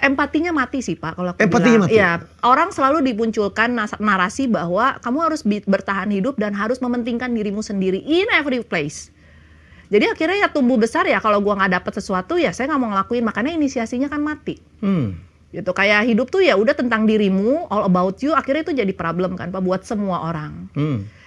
Empatinya mati sih Pak kalau aku Empatinya bilang. mati? Ya, orang selalu dimunculkan narasi bahwa kamu harus bertahan hidup dan harus mementingkan dirimu sendiri in every place. Jadi akhirnya ya tumbuh besar ya kalau gua nggak dapet sesuatu ya saya nggak mau ngelakuin, makanya inisiasinya kan mati. Gitu, kayak hidup tuh ya udah tentang dirimu, all about you, akhirnya itu jadi problem kan Pak buat semua orang.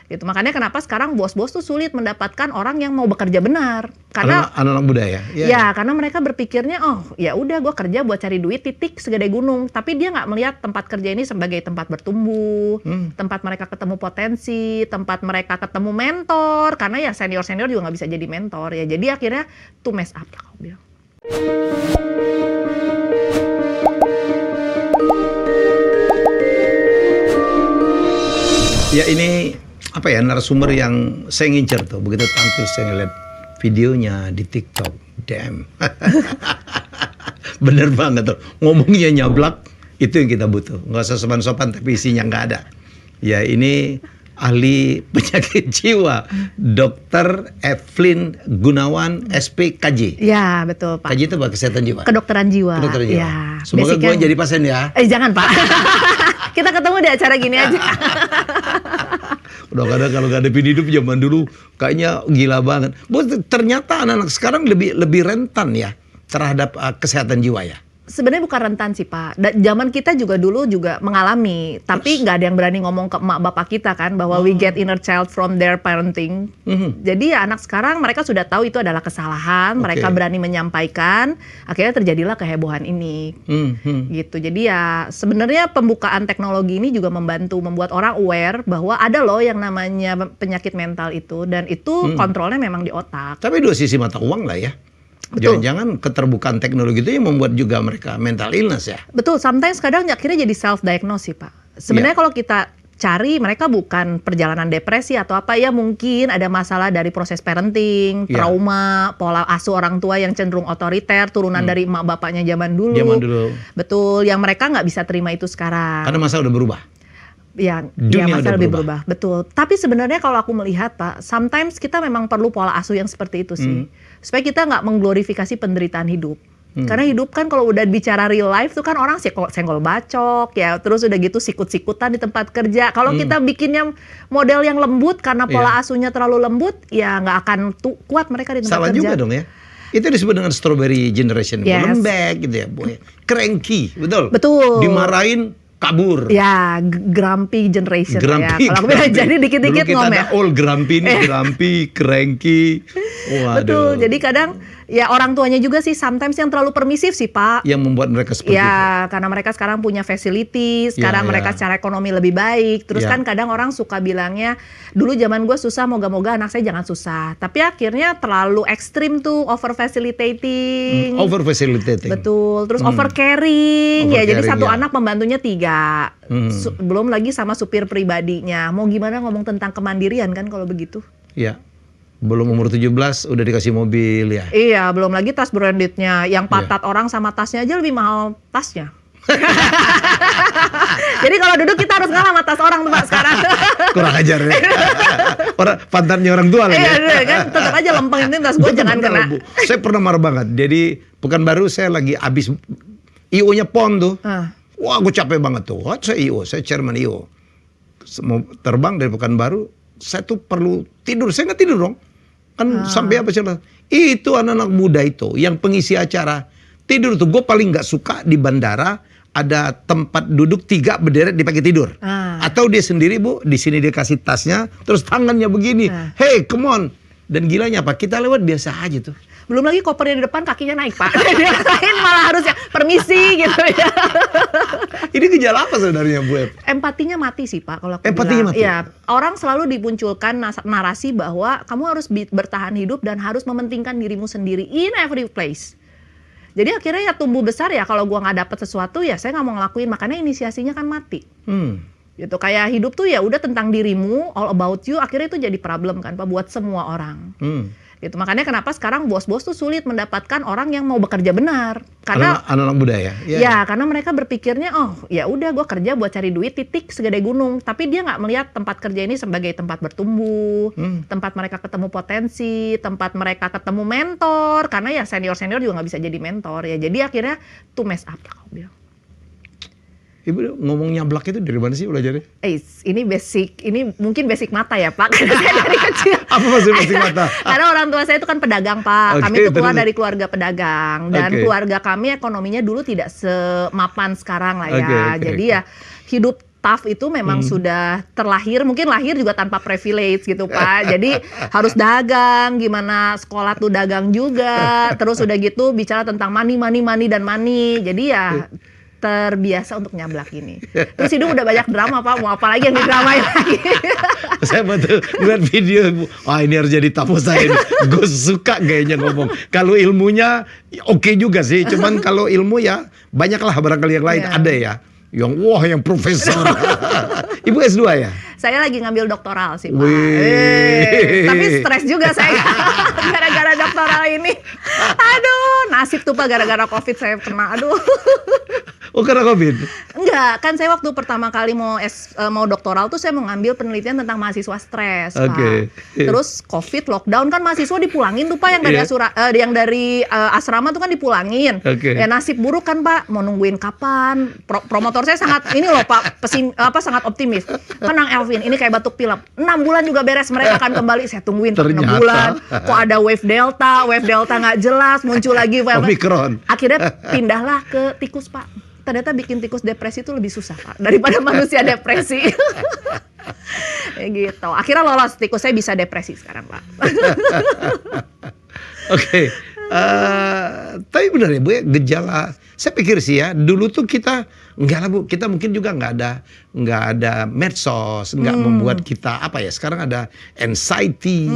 Gitu, makanya kenapa sekarang bos-bos tuh sulit mendapatkan orang yang mau bekerja benar. Karena anak-anak muda ya? Ya, karena mereka berpikirnya, oh ya udah gue kerja buat cari duit titik segede gunung. Tapi dia nggak melihat tempat kerja ini sebagai tempat bertumbuh, tempat mereka ketemu potensi, tempat mereka ketemu mentor. Karena ya senior-senior juga nggak bisa jadi mentor ya. Jadi akhirnya tuh mess up lah aku bilang. Ya ini apa ya, narasumber yang saya ngincer tuh, begitu tampil saya ngeliat videonya di TikTok, damn. Bener banget tuh, ngomongnya nyablak, itu yang kita butuh. Nggak usah sopan-sopan tapi isinya nggak ada. Ya ini ahli penyakit jiwa, Dr. Evelyn Gunawan, SPKJ. Ya betul Pak. KJ itu apa? Kesehatan jiwa? Kedokteran jiwa. Kedokteran jiwa. Ya, Semoga gue jadi pasien ya. Jangan Pak. Kita ketemu di acara gini aja. Udah kadang kalau nggak ada hidup zaman dulu kayaknya gila banget. Ternyata anak-anak sekarang lebih rentan ya terhadap kesehatan jiwa ya. Sebenarnya bukan rentan sih Pak. Zaman kita juga dulu juga mengalami, tapi nggak ada yang berani ngomong ke emak bapak kita kan bahwa we get inner child from their parenting. Jadi ya anak sekarang mereka sudah tahu itu adalah kesalahan, mereka berani menyampaikan, akhirnya terjadilah kehebohan ini. Gitu. Jadi ya sebenarnya pembukaan teknologi ini juga membuat orang aware bahwa ada loh yang namanya penyakit mental itu, dan itu kontrolnya memang di otak. Tapi dua sisi mata uang lah ya. Jangan-jangan keterbukaan teknologi itu yang membuat juga mereka mental illness ya. Betul, sometimes kadang akhirnya jadi self-diagnose sih Pak. Sebenarnya kalau kita cari mereka bukan perjalanan depresi atau apa, ya mungkin ada masalah dari proses parenting, trauma, pola asuh orang tua yang cenderung otoriter, turunan dari emak bapaknya zaman dulu. Betul, yang mereka nggak bisa terima itu sekarang. Karena masa udah berubah. Ya masa lebih berubah. Betul. Tapi sebenarnya kalau aku melihat Pak, sometimes kita memang perlu pola asuh yang seperti itu sih. Supaya kita nggak mengglorifikasi penderitaan hidup. Karena hidup kan kalau udah bicara real life tuh kan orang senggol bacok ya, terus udah gitu sikut-sikutan di tempat kerja. Kalau kita bikinnya model yang lembut karena pola asuhnya terlalu lembut, ya nggak akan kuat mereka di tempat kerja. Salah juga dong ya. Itu disebut dengan strawberry generation, lembek gitu ya, boy. Cranky, betul. Betul. Dimarahin kabur. Ya, grumpy generation ya. Kalau aku bilang jadi dikit-dikit ngomel. Dulu kita ada all grumpy nih, grumpy, cranky. Waduh. Betul. Jadi kadang ya orang tuanya juga sih sometimes yang terlalu permisif sih Pak. Yang membuat mereka seperti itu. Ya, karena mereka sekarang punya facilities, sekarang mereka secara ekonomi lebih baik. Terus kan kadang orang suka bilangnya, dulu zaman gue susah, moga-moga anak saya jangan susah. Tapi akhirnya terlalu ekstrim tuh, over facilitating. Over facilitating. Betul. Terus over caring. Ya, jadi satu anak pembantunya 3. Belum lagi sama supir pribadinya. Mau gimana ngomong tentang kemandirian kan kalau begitu? Iya. Belum umur 17 udah dikasih mobil ya. Iya, belum lagi tas brandednya. Yang patat orang sama tasnya aja lebih mahal tasnya. Jadi kalau duduk kita harus ngalah sama tas orang tuh Pak sekarang. Kurang ajar ya. Pantatnya orang tua lagi. Iya kan, tetap aja lempengin tas gue jangan kena. Bu. Saya pernah marah banget. Jadi Pekanbaru saya lagi abis IO-nya PON tuh. Wah, gue capek banget tuh. Saya IO, saya chairman IO. Mau terbang dari Pekanbaru, saya tuh perlu tidur. Saya nggak tidur dong. Kan sampai apa sih? Itu anak-anak muda itu yang pengisi acara tidur tuh. Gue paling nggak suka di bandara ada tempat duduk 3 berderet dipakai tidur. Atau dia sendiri Bu, di sini dia kasih tasnya, terus tangannya begini. Hey, come on. Dan gilanya apa? Kita lewat biasa aja tuh. Belum lagi kopernya di depan, kakinya naik Pak. Dia lain malah harusnya permisi gitu ya. Ini gejala apa sebenarnya Bu? Empatinya mati sih Pak kalau aku Empatinya bilang. mati? Ya, orang selalu dimunculkan narasi bahwa kamu harus bertahan hidup dan harus mementingkan dirimu sendiri in every place. Jadi akhirnya ya tumbuh besar ya kalau gua nggak dapet sesuatu ya saya nggak mau ngelakuin, makanya inisiasinya kan mati. Gitu, kayak hidup tuh ya udah tentang dirimu, all about you, akhirnya itu jadi problem kan Pak buat semua orang. Gitu. Makanya kenapa sekarang bos-bos tuh sulit mendapatkan orang yang mau bekerja benar. Karena anak-anak muda ya. Ya, karena mereka berpikirnya, oh ya udah gue kerja buat cari duit titik segede gunung. Tapi dia nggak melihat tempat kerja ini sebagai tempat bertumbuh, tempat mereka ketemu potensi, tempat mereka ketemu mentor. Karena ya senior-senior juga nggak bisa jadi mentor ya. Jadi akhirnya tuh mess up lah kau bilang. Ibu ngomong nyablak itu dari mana sih belajarnya? Ini basic, ini mungkin basic mata ya Pak, karena saya dari kecil. Apa maksud basic mata? Karena orang tua saya itu kan pedagang Pak, kami itu keluar dari keluarga pedagang. Dan keluarga kami ekonominya dulu tidak semapan sekarang lah ya. Jadi ya hidup tough itu memang sudah terlahir, mungkin lahir juga tanpa privilege gitu Pak. Jadi harus dagang, gimana sekolah tuh dagang juga. Terus udah gitu bicara tentang money. Jadi ya terbiasa untuk nyablak ini. Terus hidup udah banyak drama Pak, mau apa lagi yang didramain lagi. Saya betul lihat video, wah ini harus jadi tamu saya. Gue suka gayanya ngomong. Kalau ilmunya oke juga sih, cuman kalau ilmu ya banyaklah barangkali yang lain ada ya. Yang profesor. Ibu S2 ya? Saya lagi ngambil doktoral sih Pak. Tapi stres juga saya gara-gara doktoral ini. Aduh, nasib tuh Pak gara-gara COVID saya kena. Aduh. Oh karena COVID? Enggak, kan saya waktu pertama kali mau doktoral tuh saya mau ngambil penelitian tentang mahasiswa stres, Pak. Terus COVID lockdown kan mahasiswa dipulangin tuh Pak, yang dari asrama tuh kan dipulangin. Ya nasib buruk kan Pak, mau nungguin kapan. Promotor saya sangat ini loh Pak, sangat optimis. Tenang Elvin, ini kayak batuk pilek. 6 bulan juga beres, mereka akan kembali. Saya tungguin 6 bulan. Kok ada wave delta nggak jelas, muncul lagi Omicron. Akhirnya pindahlah ke tikus Pak. Ternyata bikin tikus depresi itu lebih susah Pak daripada manusia depresi. Ya gitu. Akhirnya lolos, tikus saya bisa depresi sekarang Pak. Oke. Tapi benar ya Bu ya, gejala. Saya pikir sih ya, dulu tuh kita enggak lah Bu, kita mungkin juga nggak ada medsos, nggak membuat kita apa ya. Sekarang ada anxiety,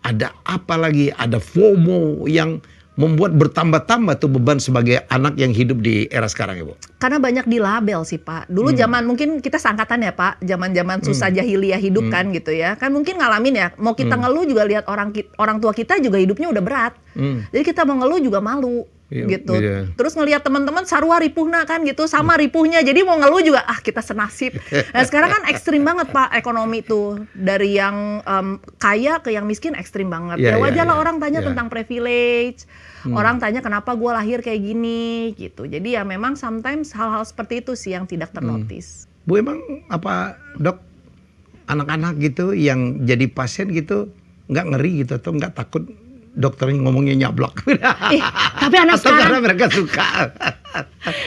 ada apa lagi, ada FOMO yang membuat bertambah-tambah tuh beban sebagai anak yang hidup di era sekarang ya Bu. Karena banyak dilabel sih Pak. Dulu zaman mungkin kita seangkatan ya Pak, zaman-zaman susah jahiliyah hidup kan gitu ya. Kan mungkin ngalamin ya, mau kita ngeluh juga lihat orang tua kita juga hidupnya udah berat. Jadi kita mau ngeluh juga malu. Gitu. Terus ngelihat teman-teman sarua ripuhna kan gitu, sama ripuhnya. Jadi mau ngeluh juga kita senasib. Nah, sekarang kan ekstrim banget Pak ekonomi tuh. Dari yang kaya ke yang miskin ekstrim banget. Ya wajar lah orang tanya tentang privilege. Orang tanya kenapa gue lahir kayak gini gitu. Jadi ya memang sometimes hal-hal seperti itu sih yang tidak ternotis. Bu emang apa Dok, anak-anak gitu yang jadi pasien gitu nggak ngeri gitu atau nggak takut dokternya ngomongnya nyablak? Tapi anak sekarang karena mereka suka.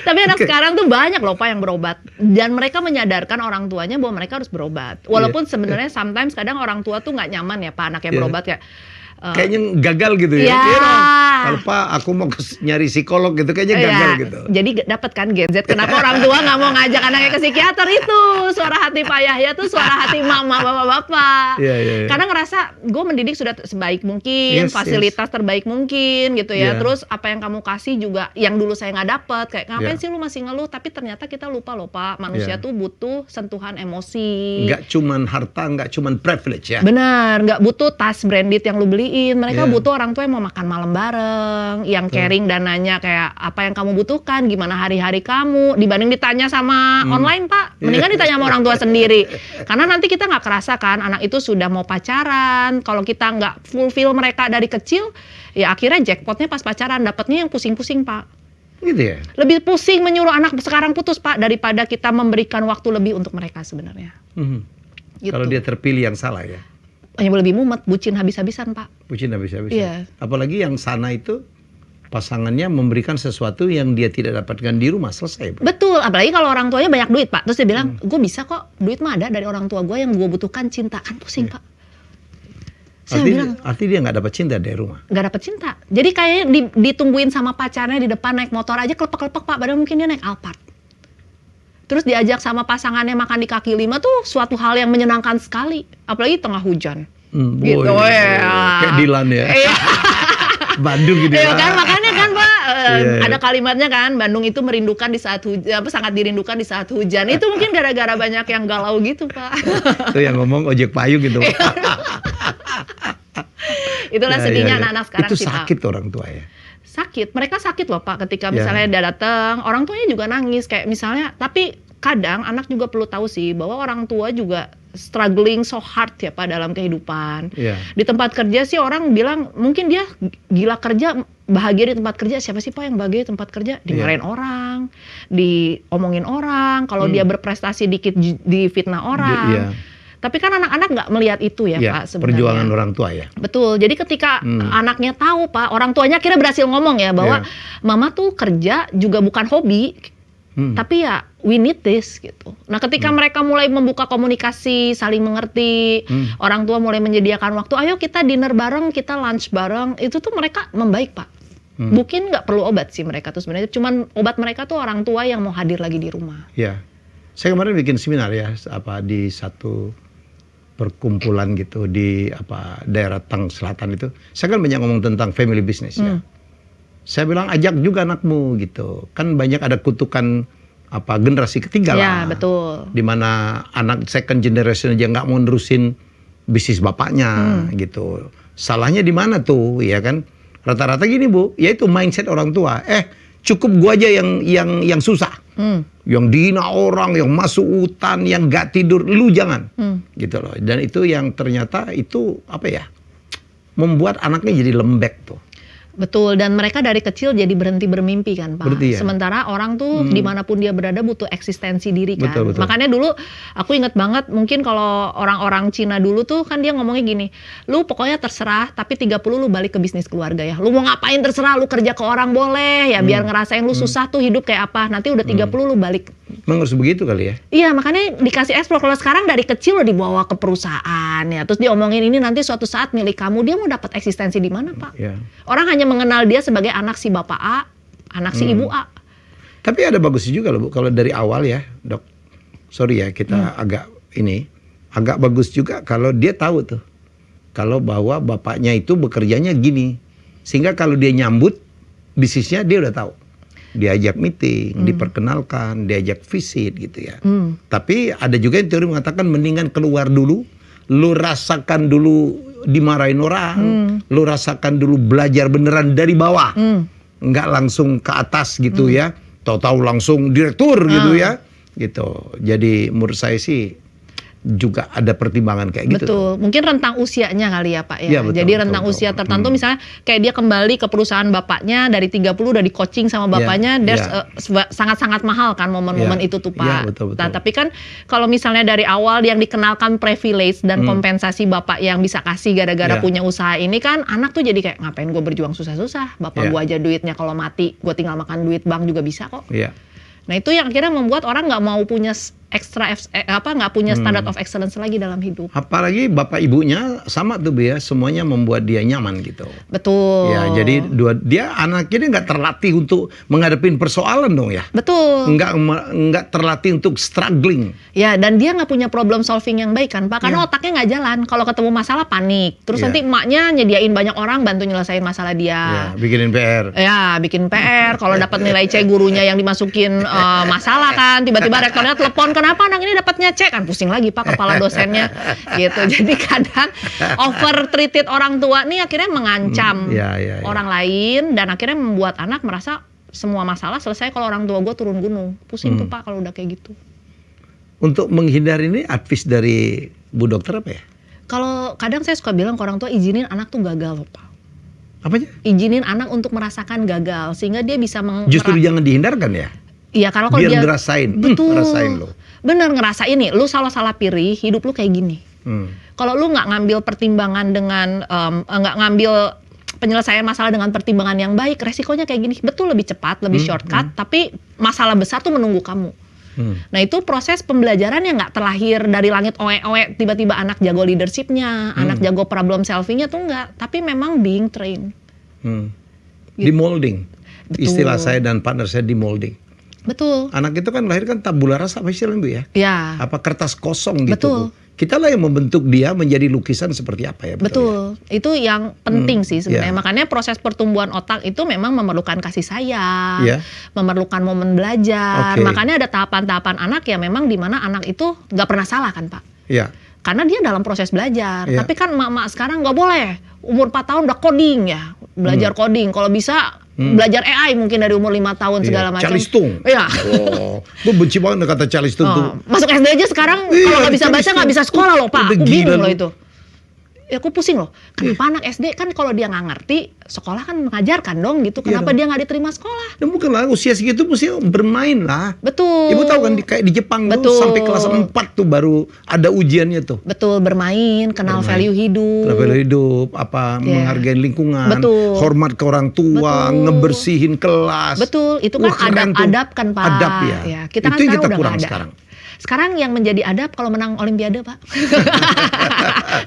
Tapi anak sekarang tuh banyak loh Pak yang berobat, dan mereka menyadarkan orang tuanya bahwa mereka harus berobat. Walaupun sebenarnya sometimes kadang orang tua tuh nggak nyaman ya Pak anaknya berobat ya. Kayaknya gagal gitu ya. Kalau Pak aku mau nyari psikolog gitu kayaknya gagal gitu. Jadi dapat kan Gen Z. Kenapa orang tua nggak mau ngajak anaknya ke psikiater itu? Suara hati Pak Yahya tuh suara hati mama bapak-bapak. Karena ngerasa gue mendidik sudah sebaik mungkin, fasilitas terbaik mungkin gitu ya. Terus apa yang kamu kasih juga yang dulu saya nggak dapet. Kayak ngapain sih lu masih ngeluh? Tapi ternyata kita lupa loh Pak, manusia tuh butuh sentuhan emosi. Nggak cuman harta, nggak cuman privilege ya. Benar, nggak butuh tas branded yang lu beliin. Mereka butuh orang tua yang mau makan malam bareng, yang caring dan nanya kayak apa yang kamu butuhkan, gimana hari-hari kamu, dibanding ditanya sama online Pak. Mendingan ditanya sama orang tua sendiri. Karena nanti kita nggak kerasa kan anak itu sudah mau pacaran. Kalau kita nggak fulfill mereka dari kecil, ya akhirnya jackpotnya pas pacaran dapatnya yang pusing-pusing Pak. Gitu ya? Lebih pusing menyuruh anak sekarang putus Pak daripada kita memberikan waktu lebih untuk mereka sebenarnya. Gitu. Kalau dia terpilih yang salah ya? Yang lebih mumet, bucin habis-habisan Pak. Bucin habis-habisan. Apalagi yang sana itu pasangannya memberikan sesuatu yang dia tidak dapatkan di rumah, selesai. Betul, apalagi kalau orang tuanya banyak duit Pak. Terus dia bilang, gue bisa kok, duit mah ada dari orang tua gue, yang gue butuhkan cinta. Kan pusing Pak. Arti dia nggak dapat cinta dari rumah? Nggak dapat cinta. Jadi kayaknya ditungguin sama pacarnya di depan naik motor aja kelepek-kelepek Pak. Padahal mungkin dia naik Alphard. Terus diajak sama pasangannya makan di kaki lima tuh suatu hal yang menyenangkan sekali. Apalagi tengah hujan. Gitu ya. Kayak Dilan ya. Bandung gitu ya. Kan makanya kan Pak, ada kalimatnya kan, Bandung itu merindukan di saat hujan, sangat dirindukan di saat hujan. Itu mungkin gara-gara banyak yang galau gitu Pak. Itu yang ngomong ojek payung gitu. Itulah sedihnya anak-anak sekarang itu sih, Pak. sakit orang tua ya. Sakit, mereka sakit loh Pak ketika misalnya dia datang, orang tuanya juga nangis kayak misalnya, tapi kadang anak juga perlu tahu sih bahwa orang tua juga struggling so hard ya Pak dalam kehidupan. Di tempat kerja sih orang bilang mungkin dia gila kerja, bahagia di tempat kerja. Siapa sih Pak yang bahagia di tempat kerja? Dimarahin orang, diomongin orang, kalau dia berprestasi dikit difitnah orang. Tapi kan anak-anak nggak melihat itu ya Pak sebenarnya. Perjuangan orang tua ya. Betul. Jadi ketika anaknya tahu Pak, orang tuanya akhirnya berhasil ngomong ya bahwa mama tuh kerja juga bukan hobi. Tapi ya we need this gitu. Nah ketika mereka mulai membuka komunikasi, saling mengerti, orang tua mulai menyediakan waktu, ayo kita dinner bareng, kita lunch bareng, itu tuh mereka membaik Pak. Mungkin nggak perlu obat sih mereka tuh sebenarnya, cuman obat mereka tuh orang tua yang mau hadir lagi di rumah. Ya, saya kemarin bikin seminar ya, di satu perkumpulan gitu di daerah Tang Selatan itu. Saya kan banyak ngomong tentang family business ya. Saya bilang ajak juga anakmu gitu. Kan banyak ada kutukan generasi ketiga lah. Ya, betul. Dimana anak second generation aja nggak mau nerusin bisnis bapaknya gitu. Salahnya di mana tuh, ya kan? Rata-rata gini Bu, yaitu mindset orang tua. Cukup gua aja yang susah. Yang dihina orang, yang masuk hutan, yang nggak tidur, lu jangan. Gitu loh. Dan itu yang ternyata itu membuat anaknya jadi lembek tuh. Betul, dan mereka dari kecil jadi berhenti bermimpi kan Pak. Berarti, ya? Sementara orang tuh dimanapun dia berada butuh eksistensi diri kan. Betul. Makanya dulu aku inget banget, mungkin kalau orang-orang Cina dulu tuh kan dia ngomongnya gini, lu pokoknya terserah tapi 30 lu balik ke bisnis keluarga ya. Lu mau ngapain terserah, lu kerja ke orang boleh ya, biar ngerasain lu susah tuh hidup kayak apa. Nanti udah 30 lu balik. Emang harus begitu kali ya? Iya, makanya dikasih explore. Kalau sekarang dari kecil lo dibawa ke perusahaan ya, terus diomongin ini nanti suatu saat milik kamu, dia mau dapat eksistensi di mana Pak? Orang hanya mengenal dia sebagai anak si bapak A, anak si ibu A. Tapi ada bagusnya juga loh Bu, kalau dari awal ya Dok. Sorry ya kita agak bagus juga kalau dia tahu tuh, kalau bahwa bapaknya itu bekerjanya gini, sehingga kalau dia nyambut bisnisnya dia udah tahu. Diajak meeting, diperkenalkan, diajak visit gitu ya. Tapi ada juga yang teori mengatakan mendingan keluar dulu, lu rasakan dulu dimarahin orang, lu rasakan dulu belajar beneran dari bawah, nggak langsung ke atas gitu ya. Tahu-tahu langsung direktur gitu ya, gitu. Jadi menurut saya sih juga ada pertimbangan kayak gitu. Betul, mungkin rentang usianya kali ya Pak ya. Betul, jadi rentang usia tertentu misalnya kayak dia kembali ke perusahaan bapaknya dari 30 udah di coaching sama bapaknya, sangat-sangat mahal kan momen-momen itu tuh Pak. Betul. Nah, tapi kan kalau misalnya dari awal yang dikenalkan privilege dan kompensasi bapak yang bisa kasih gara-gara punya usaha ini kan, anak tuh jadi kayak ngapain gue berjuang susah-susah, bapak gue aja duitnya kalau mati gue tinggal makan duit bank juga bisa kok. Nah itu yang akhirnya membuat orang nggak mau punya nggak punya standard of excellence lagi dalam hidup. Apalagi bapak ibunya sama tuh ya, semuanya membuat dia nyaman gitu. Betul. Ya jadi dia anaknya nggak terlatih untuk menghadapin persoalan dong ya. Betul. Nggak terlatih untuk struggling. Ya dan dia nggak punya problem solving yang baik kan Pak, karena otaknya nggak jalan. Kalau ketemu masalah panik, terus nanti emaknya nyediain banyak orang bantu nyelesain masalah dia. Bikinin PR. Ya bikin PR. Kalau dapat nilai C gurunya yang dimasukin masalah kan, tiba-tiba rektornya telepon, kenapa anak ini dapatnya C, kan pusing lagi Pak kepala dosennya gitu. Jadi kadang over treated orang tua nih akhirnya mengancam orang lain, dan akhirnya membuat anak merasa semua masalah selesai kalau orang tua gue turun gunung. Pusing tuh Pak kalau udah kayak gitu. Untuk menghindari ini advice dari Bu Dokter apa ya? Kalau kadang saya suka bilang ke orang tua, izinin anak tuh gagal loh Pak. Apanya? Izinin anak untuk merasakan gagal sehingga dia bisa justru jangan dihindarkan ya? Iya, kalau biar dia ngerasain, betul, ngerasain lo. Bener ngerasain nih, lu salah pilih, hidup lu kayak gini. Kalau lu nggak ngambil pertimbangan dengan nggak ngambil penyelesaian masalah dengan pertimbangan yang baik, resikonya kayak gini. Betul lebih cepat, lebih shortcut, tapi masalah besar tuh menunggu kamu. Nah itu proses pembelajaran yang nggak terlahir dari langit oe-oe, tiba-tiba anak jago leadershipnya, anak jago problem solvingnya tuh nggak, tapi memang being trained. Di molding. Betul. Istilah saya dan partner saya di molding. Betul. Anak itu kan lahir kan tabula rasa, apa istilahnya Bu ya? Ya. Apa kertas kosong gitu. Betul. Bu. Kita lah yang membentuk dia menjadi lukisan seperti apa ya. Betul. Ya? Itu yang penting sih sebenarnya. Makanya proses pertumbuhan otak itu memang memerlukan kasih sayang, memerlukan momen belajar. Makanya ada tahapan-tahapan anak ya memang di mana anak itu nggak pernah salah kan Pak. Iya. Karena dia dalam proses belajar. Iya. Tapi kan emak-emak sekarang nggak boleh. Umur 4 tahun udah coding ya. Belajar coding. Kalau bisa belajar AI mungkin dari umur 5 tahun segala macam. Calistung. Iya. Oh, gue benci banget kata calistung tuh. Masuk SD aja sekarang kalau nggak bisa baca nggak bisa sekolah loh Pak. Aku bingung loh itu. Ya aku pusing loh. Kenapa anak SD kan kalau dia nggak ngerti, sekolah kan mengajarkan dong gitu. Kenapa dia nggak diterima sekolah? Ya bukan lah, usia segitu mesti bermain lah. Betul. Ibu tahu kan kayak di Jepang tuh sampai kelas 4 tuh baru ada ujiannya tuh. Betul, bermain, kenal value hidup. Kenal value hidup, menghargai lingkungan, hormat ke orang tua, ngebersihin kelas. Betul, itu kan adab kan Pak. Adab ya. Kita itu kan kita udah kurang ada. sekarang. Sekarang yang menjadi adab kalau menang Olimpiade Pak.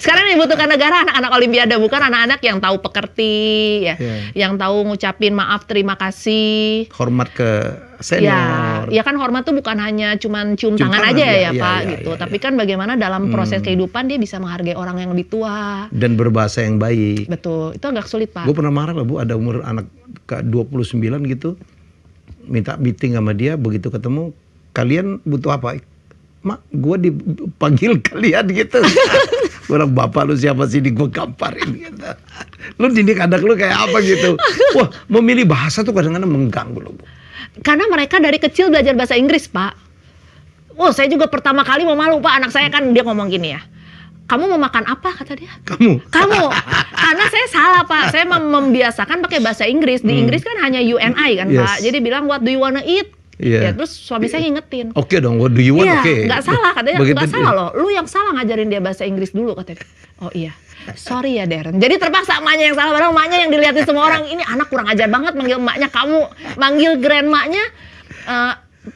Sekarang yang dibutuhkan negara anak-anak Olimpiade, bukan anak-anak yang tahu pekerti, yang tahu ngucapin maaf, terima kasih. Hormat ke senior. Ya kan hormat tuh bukan hanya cuman cium tangan aja ya Pak gitu. Tapi kan bagaimana dalam proses kehidupan dia bisa menghargai orang yang lebih tua. Dan berbahasa yang baik. Betul, itu agak sulit Pak. Gue pernah marah lah Bu, ada umur anak ke 29 gitu. Minta meeting sama dia, begitu ketemu, kalian butuh apa? Mak, gue dipanggil kalian gitu. Orang bapak lu siapa sih, di gue gamparin gitu. Lu didik anak lu kayak apa gitu. Wah, memilih bahasa tuh kadang-kadang mengganggu lu. Karena mereka dari kecil belajar bahasa Inggris Pak. Oh, saya juga pertama kali mau malu Pak. Anak saya kan dia ngomong gini ya. Kamu mau makan apa kata dia? Kamu. Karena saya salah Pak. Saya membiasakan pakai bahasa Inggris. Di Inggris kan hanya you and I kan Pak. Jadi bilang what do you wanna eat? Ya, terus suami saya ngingetin. Oke dong, what do you want? Nggak salah katanya, nggak salah loh. Lu yang salah ngajarin dia bahasa Inggris dulu katanya. Oh iya, sorry ya Darren. Jadi terpaksa emaknya yang salah, padahal emaknya yang dilihatin semua orang. Ini anak kurang ajar banget manggil emaknya kamu, manggil grandmaknya.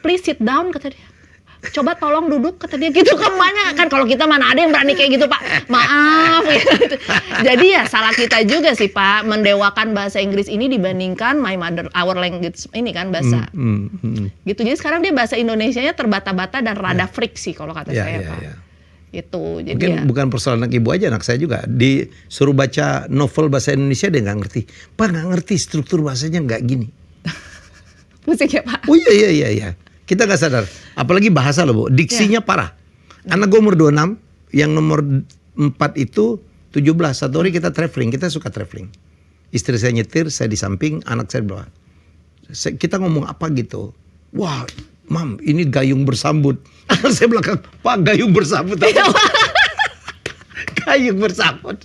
Please sit down kata dia. Coba tolong duduk kata dia gitu ke emaknya. Kan kalau kita mana ada yang berani kayak gitu Pak. Maaf gitu. Jadi ya salah kita juga sih Pak mendewakan bahasa Inggris ini dibandingkan our language ini kan bahasa. Gitu. Jadi sekarang dia bahasa Indonesianya terbata-bata dan rada freak sih kalau kata saya Pak. Itu. Jadi mungkin bukan persoalan anak ibu aja, anak saya juga disuruh baca novel bahasa Indonesia dia nggak ngerti. Pak nggak ngerti struktur bahasanya nggak gini. Pusing ya Pak. Oh iya. Kita nggak sadar, apalagi bahasa loh Bu, diksinya parah. Anak gue umur 26, yang nomor 4 itu 17. Satu hari kita traveling, kita suka traveling. Istri saya nyetir, saya di samping, anak saya di bawah. Kita ngomong apa gitu, wah Mam ini gayung bersambut. Saya belakang, Pak gayung bersambut apa? Gayung bersambut.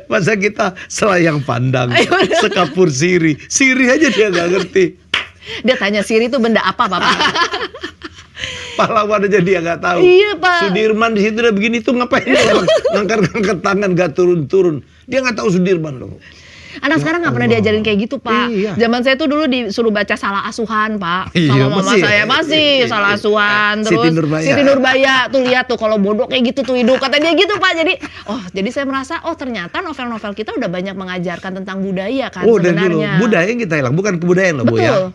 Masa kita selayang pandang, sekapur siri aja dia nggak ngerti. Dia tanya Siri itu benda apa Bapak? Pahlawan aja dia nggak tahu. Iya Pak. Sudirman di situ udah begini tuh ngapain dia ngangkat tangan gak turun. Dia nggak tahu Sudirman loh. Anak sekarang nggak pernah diajarin kayak gitu Pak. Iya. Zaman saya tuh dulu disuruh baca Salah Asuhan Pak. Sama mama saya masih Salah Asuhan. Terus Siti Nurbaya tuh lihat tuh kalau bodoh kayak gitu tuh hidup kata dia gitu Pak. Jadi saya merasa ternyata novel-novel kita udah banyak mengajarkan tentang budaya kan sebenarnya. Dulu budaya yang kita hilang, bukan kebudayaan loh Bu ya. Betul.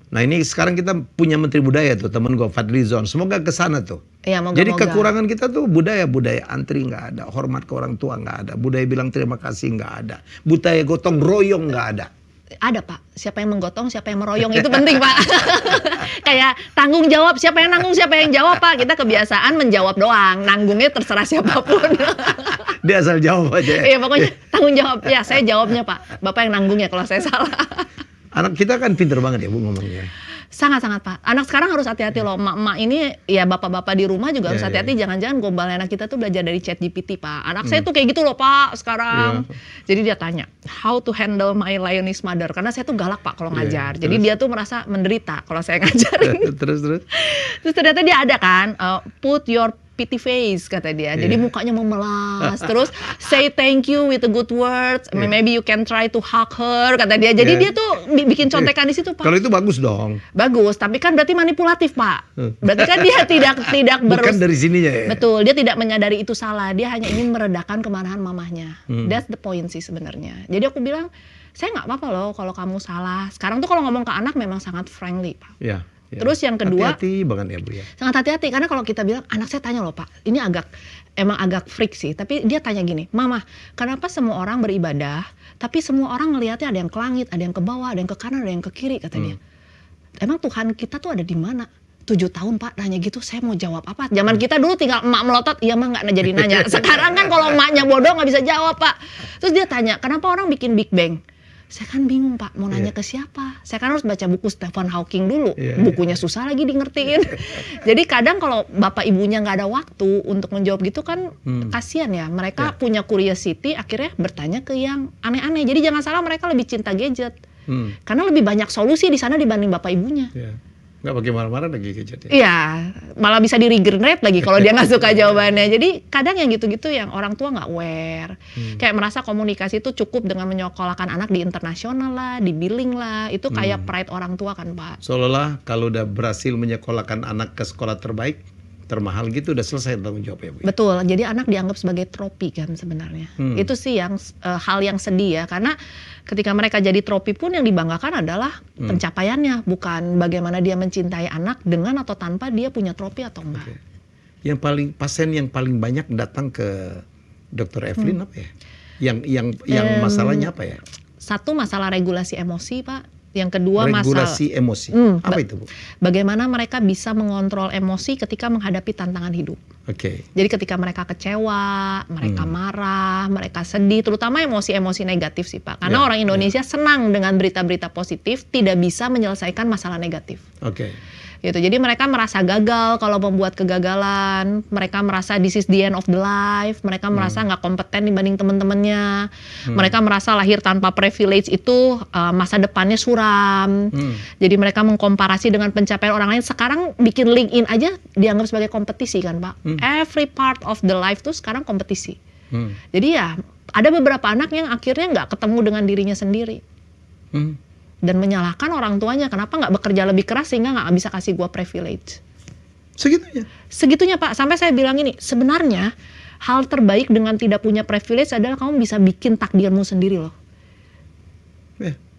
Nah ini sekarang kita punya Menteri Budaya tuh, temen gue Fadlizon. Semoga ke sana tuh. Iya, jadi kekurangan kita tuh budaya antri nggak ada, hormat ke orang tua nggak ada, budaya bilang terima kasih nggak ada, budaya gotong royong nggak ada. Ada Pak, siapa yang menggotong, siapa yang meroyong itu penting Pak. Kayak tanggung jawab, siapa yang nanggung, siapa yang jawab Pak. Kita kebiasaan menjawab doang, nanggungnya terserah siapapun. Dia asal jawab aja. Iya pokoknya tanggung jawab, ya saya jawabnya Pak. Bapak yang nanggung ya kalau saya salah. Anak kita kan pinter banget ya Bu ngomongnya. Sangat-sangat Pak. Anak sekarang harus hati-hati loh. Emak-emak ini ya bapak-bapak di rumah juga harus hati-hati. Jangan-jangan gombalnya anak kita tuh belajar dari ChatGPT Pak. Anak saya tuh kayak gitu loh Pak sekarang. Jadi dia tanya, how to handle my Lioness mother. Karena saya tuh galak Pak kalau ngajar. Jadi dia tuh merasa menderita kalau saya ngajarin. Terus ternyata dia ada kan, put your pity face kata dia. Jadi mukanya memelas. Terus say thank you with a good words. Maybe you can try to hug her kata dia. Jadi dia tuh bikin contekan di situ Pak. Kalau itu bagus dong. Bagus, tapi kan berarti manipulatif Pak. Berarti kan dia tidak bukan dari sininya ya. Betul, dia tidak menyadari itu salah. Dia hanya ingin meredakan kemarahan mamahnya. That's the point sih sebenarnya. Jadi aku bilang, saya nggak apa-apa loh kalau kamu salah. Sekarang tuh kalau ngomong ke anak memang sangat friendly Pak. Ya. Terus yang kedua, hati-hati banget ya Bu ya. Sangat hati-hati karena kalau kita bilang, anak saya tanya loh Pak, ini emang agak freak sih, tapi dia tanya gini, Mama, kenapa semua orang beribadah, tapi semua orang ngelihatnya ada yang ke langit, ada yang ke bawah, ada yang ke kanan, ada yang ke kiri kata dia. Emang Tuhan kita tuh ada di mana? 7 tahun Pak nanya gitu, saya mau jawab apa? Zaman kita dulu tinggal emak melotot, iya mah nggak jadi nanya. Sekarang kan kalau emaknya bodoh nggak bisa jawab Pak. Terus dia tanya, kenapa orang bikin Big Bang? Saya kan bingung Pak, mau nanya ke siapa? Saya kan harus baca buku Stephen Hawking dulu, bukunya susah lagi di ngertiin. Jadi kadang kalau bapak ibunya nggak ada waktu untuk menjawab gitu kan kasihan ya. Mereka punya curiosity, akhirnya bertanya ke yang aneh-aneh. Jadi jangan salah, mereka lebih cinta gadget. Karena lebih banyak solusi di sana dibanding bapak ibunya. Nggak pakai marah-marah lagi gadget. Iya, malah bisa di regenerate lagi kalau dia nggak suka jawabannya. Jadi kadang yang gitu-gitu yang orang tua nggak aware. Kayak merasa komunikasi itu cukup dengan menyekolahkan anak di internasional lah, di billing lah. Itu kayak pride orang tua kan Pak. Seolah-olah kalau udah berhasil menyekolahkan anak ke sekolah terbaik, termahal gitu, udah selesai tanggung jawab ya Bu. Betul, jadi anak dianggap sebagai tropi kan sebenarnya. Itu sih yang hal yang sedih ya, karena ketika mereka jadi tropi pun yang dibanggakan adalah pencapaiannya, bukan bagaimana dia mencintai anak dengan atau tanpa dia punya tropi atau enggak. Yang pasien yang paling banyak datang ke Dr. Evelyn apa ya? Yang masalahnya apa ya? Satu, masalah regulasi emosi Pak. Yang kedua, regulasi emosi. Apa itu Bu? Bagaimana mereka bisa mengontrol emosi ketika menghadapi tantangan hidup. Jadi ketika mereka kecewa, mereka marah, mereka sedih, terutama emosi-emosi negatif sih Pak. Karena orang Indonesia senang dengan berita-berita positif, tidak bisa menyelesaikan masalah negatif. Gitu. Jadi mereka merasa gagal kalau membuat kegagalan, mereka merasa this is the end of the life, mereka merasa nggak kompeten dibanding teman-temannya, mereka merasa lahir tanpa privilege itu masa depannya suram. Jadi mereka mengkomparasi dengan pencapaian orang lain. Sekarang bikin LinkedIn aja dianggap sebagai kompetisi kan Pak. Every part of the life tuh sekarang kompetisi. Jadi ya ada beberapa anak yang akhirnya nggak ketemu dengan dirinya sendiri. Dan menyalahkan orang tuanya, kenapa nggak bekerja lebih keras sehingga nggak bisa kasih gua privilege. Segitunya? Segitunya Pak, sampai saya bilang ini, sebenarnya hal terbaik dengan tidak punya privilege adalah kamu bisa bikin takdirmu sendiri loh.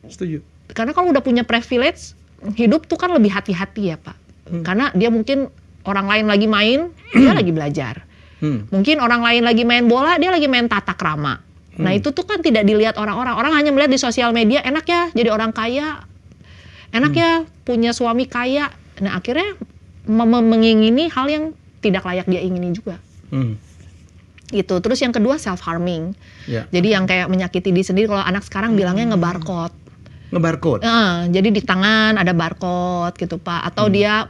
Setuju. Karena kalau udah punya privilege, hidup tuh kan lebih hati-hati ya Pak. Karena dia mungkin orang lain lagi main, dia lagi belajar. Mungkin orang lain lagi main bola, dia lagi main tata krama. Nah itu tuh kan tidak dilihat orang-orang. Orang hanya melihat di sosial media, enak ya jadi orang kaya, enak ya punya suami kaya. Nah akhirnya mengingini hal yang tidak layak dia ingini juga. Gitu. Terus yang kedua self-harming. Jadi yang kayak menyakiti diri sendiri, kalau anak sekarang bilangnya ngebarcode. Ngebarcode? Jadi di tangan ada barcode gitu Pak. Atau dia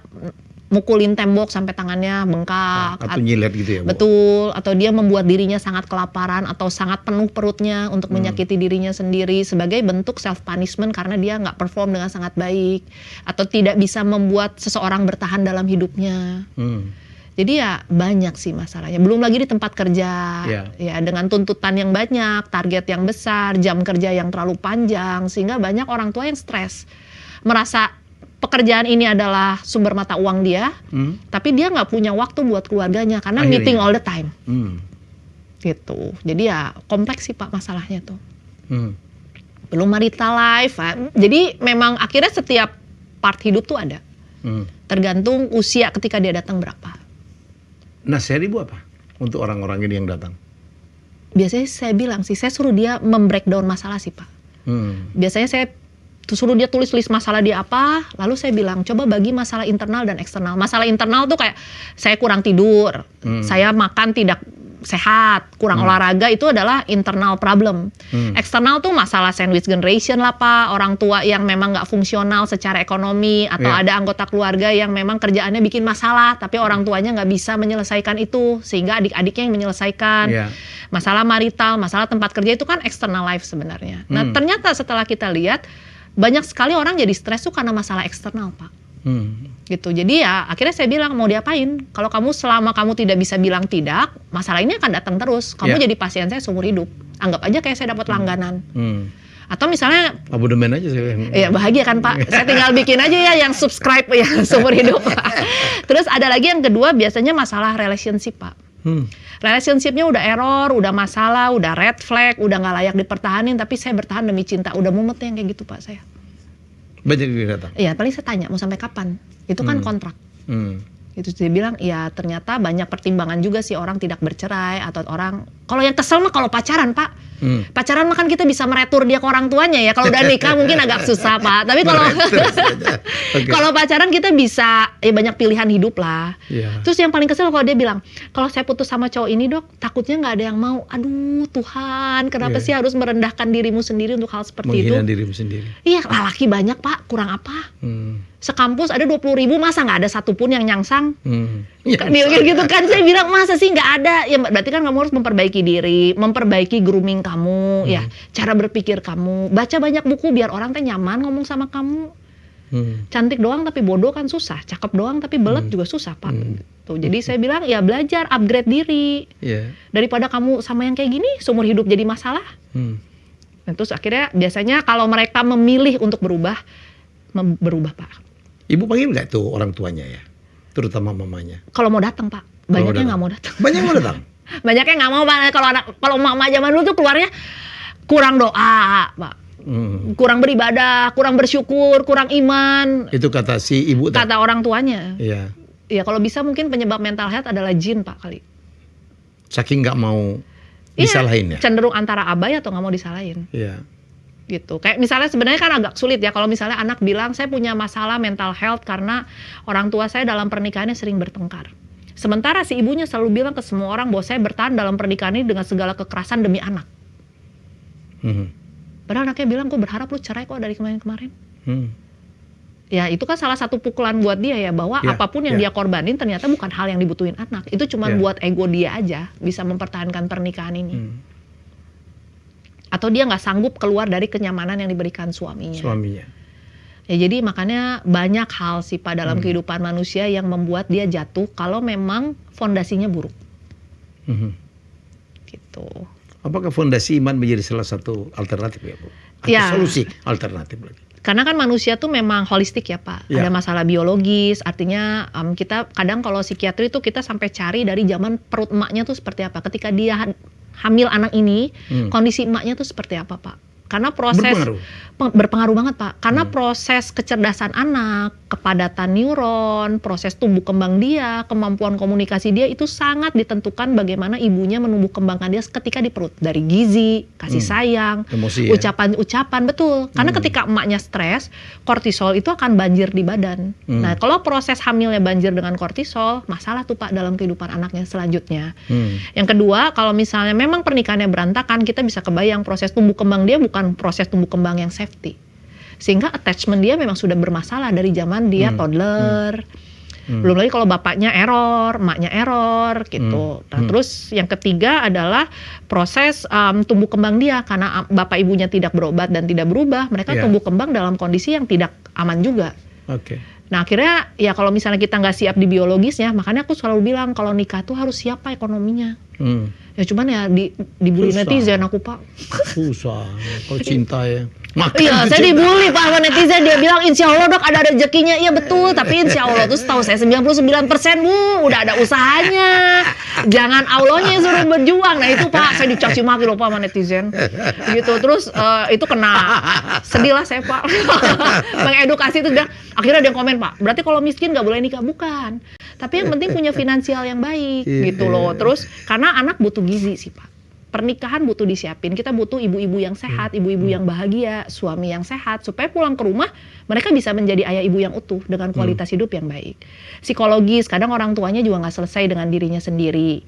mukulin tembok sampai tangannya bengkak. Atau nyilet gitu ya Bu? Betul, atau dia membuat dirinya sangat kelaparan atau sangat penuh perutnya untuk menyakiti dirinya sendiri sebagai bentuk self punishment karena dia nggak perform dengan sangat baik atau tidak bisa membuat seseorang bertahan dalam hidupnya. Jadi ya banyak sih masalahnya. Belum lagi di tempat kerja, ya dengan tuntutan yang banyak, target yang besar, jam kerja yang terlalu panjang, sehingga banyak orang tua yang stres, merasa pekerjaan ini adalah sumber mata uang dia, tapi dia nggak punya waktu buat keluarganya karena meeting all the time. Gitu. Jadi ya kompleks sih Pak masalahnya tuh. Belum marital life. Jadi memang akhirnya setiap part hidup tuh ada. Tergantung usia ketika dia datang berapa. Nasihat Ibu apa untuk orang-orang ini yang datang? Biasanya saya bilang sih, saya suruh dia membreakdown masalah sih Pak. Biasanya saya suruh dia tulis list masalah dia apa, lalu saya bilang coba bagi masalah internal dan eksternal. Masalah internal tuh kayak saya kurang tidur, saya makan tidak sehat, kurang olahraga, itu adalah internal problem. Eksternal tuh masalah sandwich generation lah Pak, orang tua yang memang nggak fungsional secara ekonomi, atau ada anggota keluarga yang memang kerjaannya bikin masalah, tapi orang tuanya nggak bisa menyelesaikan itu, sehingga adik-adiknya yang menyelesaikan. Masalah marital, masalah tempat kerja itu kan external life sebenarnya. Nah ternyata setelah kita lihat, banyak sekali orang jadi stres tuh karena masalah eksternal Pak. Gitu. Jadi ya akhirnya saya bilang mau diapain? Kalau kamu selama kamu tidak bisa bilang tidak, masalah ini akan datang terus. Kamu jadi pasien saya seumur hidup. Anggap aja kayak saya dapat langganan. Atau misalnya abodemen aja saya. Iya bahagia kan Pak. Saya tinggal bikin aja ya yang subscribe ya seumur hidup. Terus ada lagi yang kedua, biasanya masalah relationship Pak. Relationshipnya udah error, udah masalah, udah red flag, udah nggak layak dipertahanin, tapi saya bertahan demi cinta. Udah mumet yang kayak gitu Pak saya. Banyak yang datang? Iya, paling saya tanya mau sampai kapan. Itu kan kontrak. Itu dia bilang, ya ternyata banyak pertimbangan juga sih orang tidak bercerai atau orang Kalau yang kesel mah kalau pacaran, Pak. Pacaran mah kan kita bisa meretur dia ke orang tuanya ya. Kalau udah nikah mungkin agak susah, Pak. Tapi kalau kalau pacaran kita bisa ya banyak pilihan hidup lah. Terus yang paling kesel kalau dia bilang, kalau saya putus sama cowok ini, Dok, takutnya nggak ada yang mau. Aduh Tuhan, kenapa sih harus merendahkan dirimu sendiri untuk hal seperti itu? Menghina dirimu sendiri. Iya, laki banyak, Pak. Kurang apa? Sekampus ada 20.000, masa nggak ada satupun yang nyangsang? Gitu kan, saya bilang masa sih nggak ada? Ya berarti kan kamu harus memperbaiki diri, memperbaiki grooming kamu, ya cara berpikir kamu, baca banyak buku biar orang teh nyaman ngomong sama kamu. Cantik doang tapi bodoh kan susah, cakep doang tapi belet juga susah, Pak. Tuh, jadi saya bilang ya belajar, upgrade diri, daripada kamu sama yang kayak gini seumur hidup jadi masalah. Dan terus akhirnya biasanya kalau mereka memilih untuk berubah, Pak. Ibu panggil nggak tuh orang tuanya ya, terutama mamanya? Kalau mau datang, Pak, banyaknya nggak mau datang. Banyak mau datang? Banyaknya nggak mau, Pak. Kalau mama zaman dulu tuh keluarnya kurang doa, Pak. Kurang beribadah, kurang bersyukur, kurang iman. Itu kata si ibu. Kata orang tuanya. Iya. Ya kalau bisa mungkin penyebab mental health adalah jin, Pak, kali. Saking nggak mau disalahin ya? Cenderung antara abai atau nggak mau disalahin. Iya. Gitu. Kayak misalnya sebenarnya kan agak sulit ya kalau misalnya anak bilang saya punya masalah mental health karena orang tua saya dalam pernikahannya sering bertengkar. Sementara si ibunya selalu bilang ke semua orang bahwa saya bertahan dalam pernikahan ini dengan segala kekerasan demi anak. Padahal anaknya bilang, gue berharap lu cerai kok dari kemarin-kemarin. Ya itu kan salah satu pukulan buat dia ya, bahwa apapun yang dia korbanin ternyata bukan hal yang dibutuhin anak. Itu cuma buat ego dia aja bisa mempertahankan pernikahan ini. Atau dia nggak sanggup keluar dari kenyamanan yang diberikan suaminya. Ya jadi makanya banyak hal sih Pak dalam kehidupan manusia yang membuat dia jatuh kalau memang fondasinya buruk. Gitu. Apakah fondasi iman menjadi salah satu alternatif ya Bu? Atau solusi alternatif lagi? Karena kan manusia tuh memang holistik ya Pak. Ada masalah biologis, artinya kita kadang kalau psikiatri tuh kita sampai cari dari zaman perut emaknya tuh seperti apa. Ketika dia hamil anak ini, kondisi emaknya tuh seperti apa Pak? Karena proses berpengaruh banget Pak. Karena proses kecerdasan anak, kepadatan neuron, proses tumbuh kembang dia, kemampuan komunikasi dia itu sangat ditentukan bagaimana ibunya menumbuh kembangkan dia ketika di perut. Dari gizi, kasih sayang, ucapan-ucapan, betul. Karena ketika emaknya stres, kortisol itu akan banjir di badan. Nah, kalau proses hamilnya banjir dengan kortisol, masalah tuh Pak dalam kehidupan anaknya selanjutnya. Yang kedua, kalau misalnya memang pernikahannya berantakan, kita bisa kebayang proses tumbuh kembang dia bukan proses tumbuh kembang yang safety. Sehingga attachment dia memang sudah bermasalah dari zaman dia toddler. Belum lagi kalau bapaknya error, emaknya error gitu. Nah, terus yang ketiga adalah proses tumbuh kembang dia. Karena bapak ibunya tidak berobat dan tidak berubah, mereka tumbuh kembang dalam kondisi yang tidak aman juga. Nah akhirnya ya kalau misalnya kita nggak siap di biologisnya, makanya aku selalu bilang kalau nikah tuh harus siap Pak ekonominya. Ya cuman ya dibully netizen aku Pak. Susah kalau cinta ya. Iya saya dibully Pak sama netizen, dia bilang insya Allah Dok ada rezekinya. Iya betul, tapi insya Allah tuh setahu saya 99% Bu udah ada usahanya. Jangan Allahnya yang suruh berjuang. Nah itu Pak saya dicaci maki loh Pak sama netizen gitu. Terus itu kena sedih lah saya Pak. Mengedukasi itu akhirnya dia komen Pak, berarti kalau miskin nggak boleh nikah. Bukan, tapi yang penting punya finansial yang baik gitu loh. Terus karena anak butuh gizi sih Pak, pernikahan butuh disiapin. Kita butuh ibu-ibu yang sehat, ibu-ibu yang bahagia, suami yang sehat, supaya pulang ke rumah mereka bisa menjadi ayah ibu yang utuh dengan kualitas hidup yang baik. Psikologis, kadang orang tuanya juga nggak selesai dengan dirinya sendiri,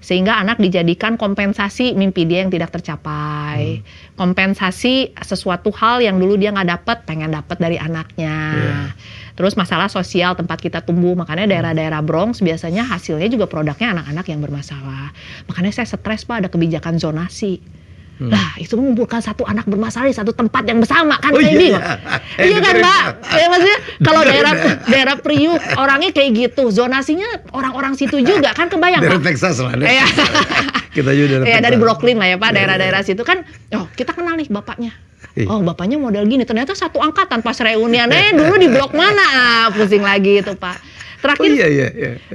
sehingga anak dijadikan kompensasi mimpi dia yang tidak tercapai, kompensasi sesuatu hal yang dulu dia nggak dapat, pengen dapat dari anaknya. Terus masalah sosial tempat kita tumbuh, makanya daerah-daerah Bronx biasanya hasilnya juga produknya anak-anak yang bermasalah. Makanya saya stres Pak ada kebijakan zonasi. Lah itu mengumpulkan satu anak bermasalah di satu tempat yang bersama kan kayak bingung. Iya kan Pak? Ya maksudnya kalau daerah Priuk orangnya kayak gitu, zonasinya orang-orang situ juga kan kebayang Pak. Dari Texas lah. Kita juga dari Texas. Dari Brooklyn lah ya Pak, daerah-daerah situ kan. Oh kita kenal nih bapaknya. Oh bapaknya model gini, ternyata satu angkatan pas reunian, dulu di blok mana, pusing lagi itu Pak. Terakhir,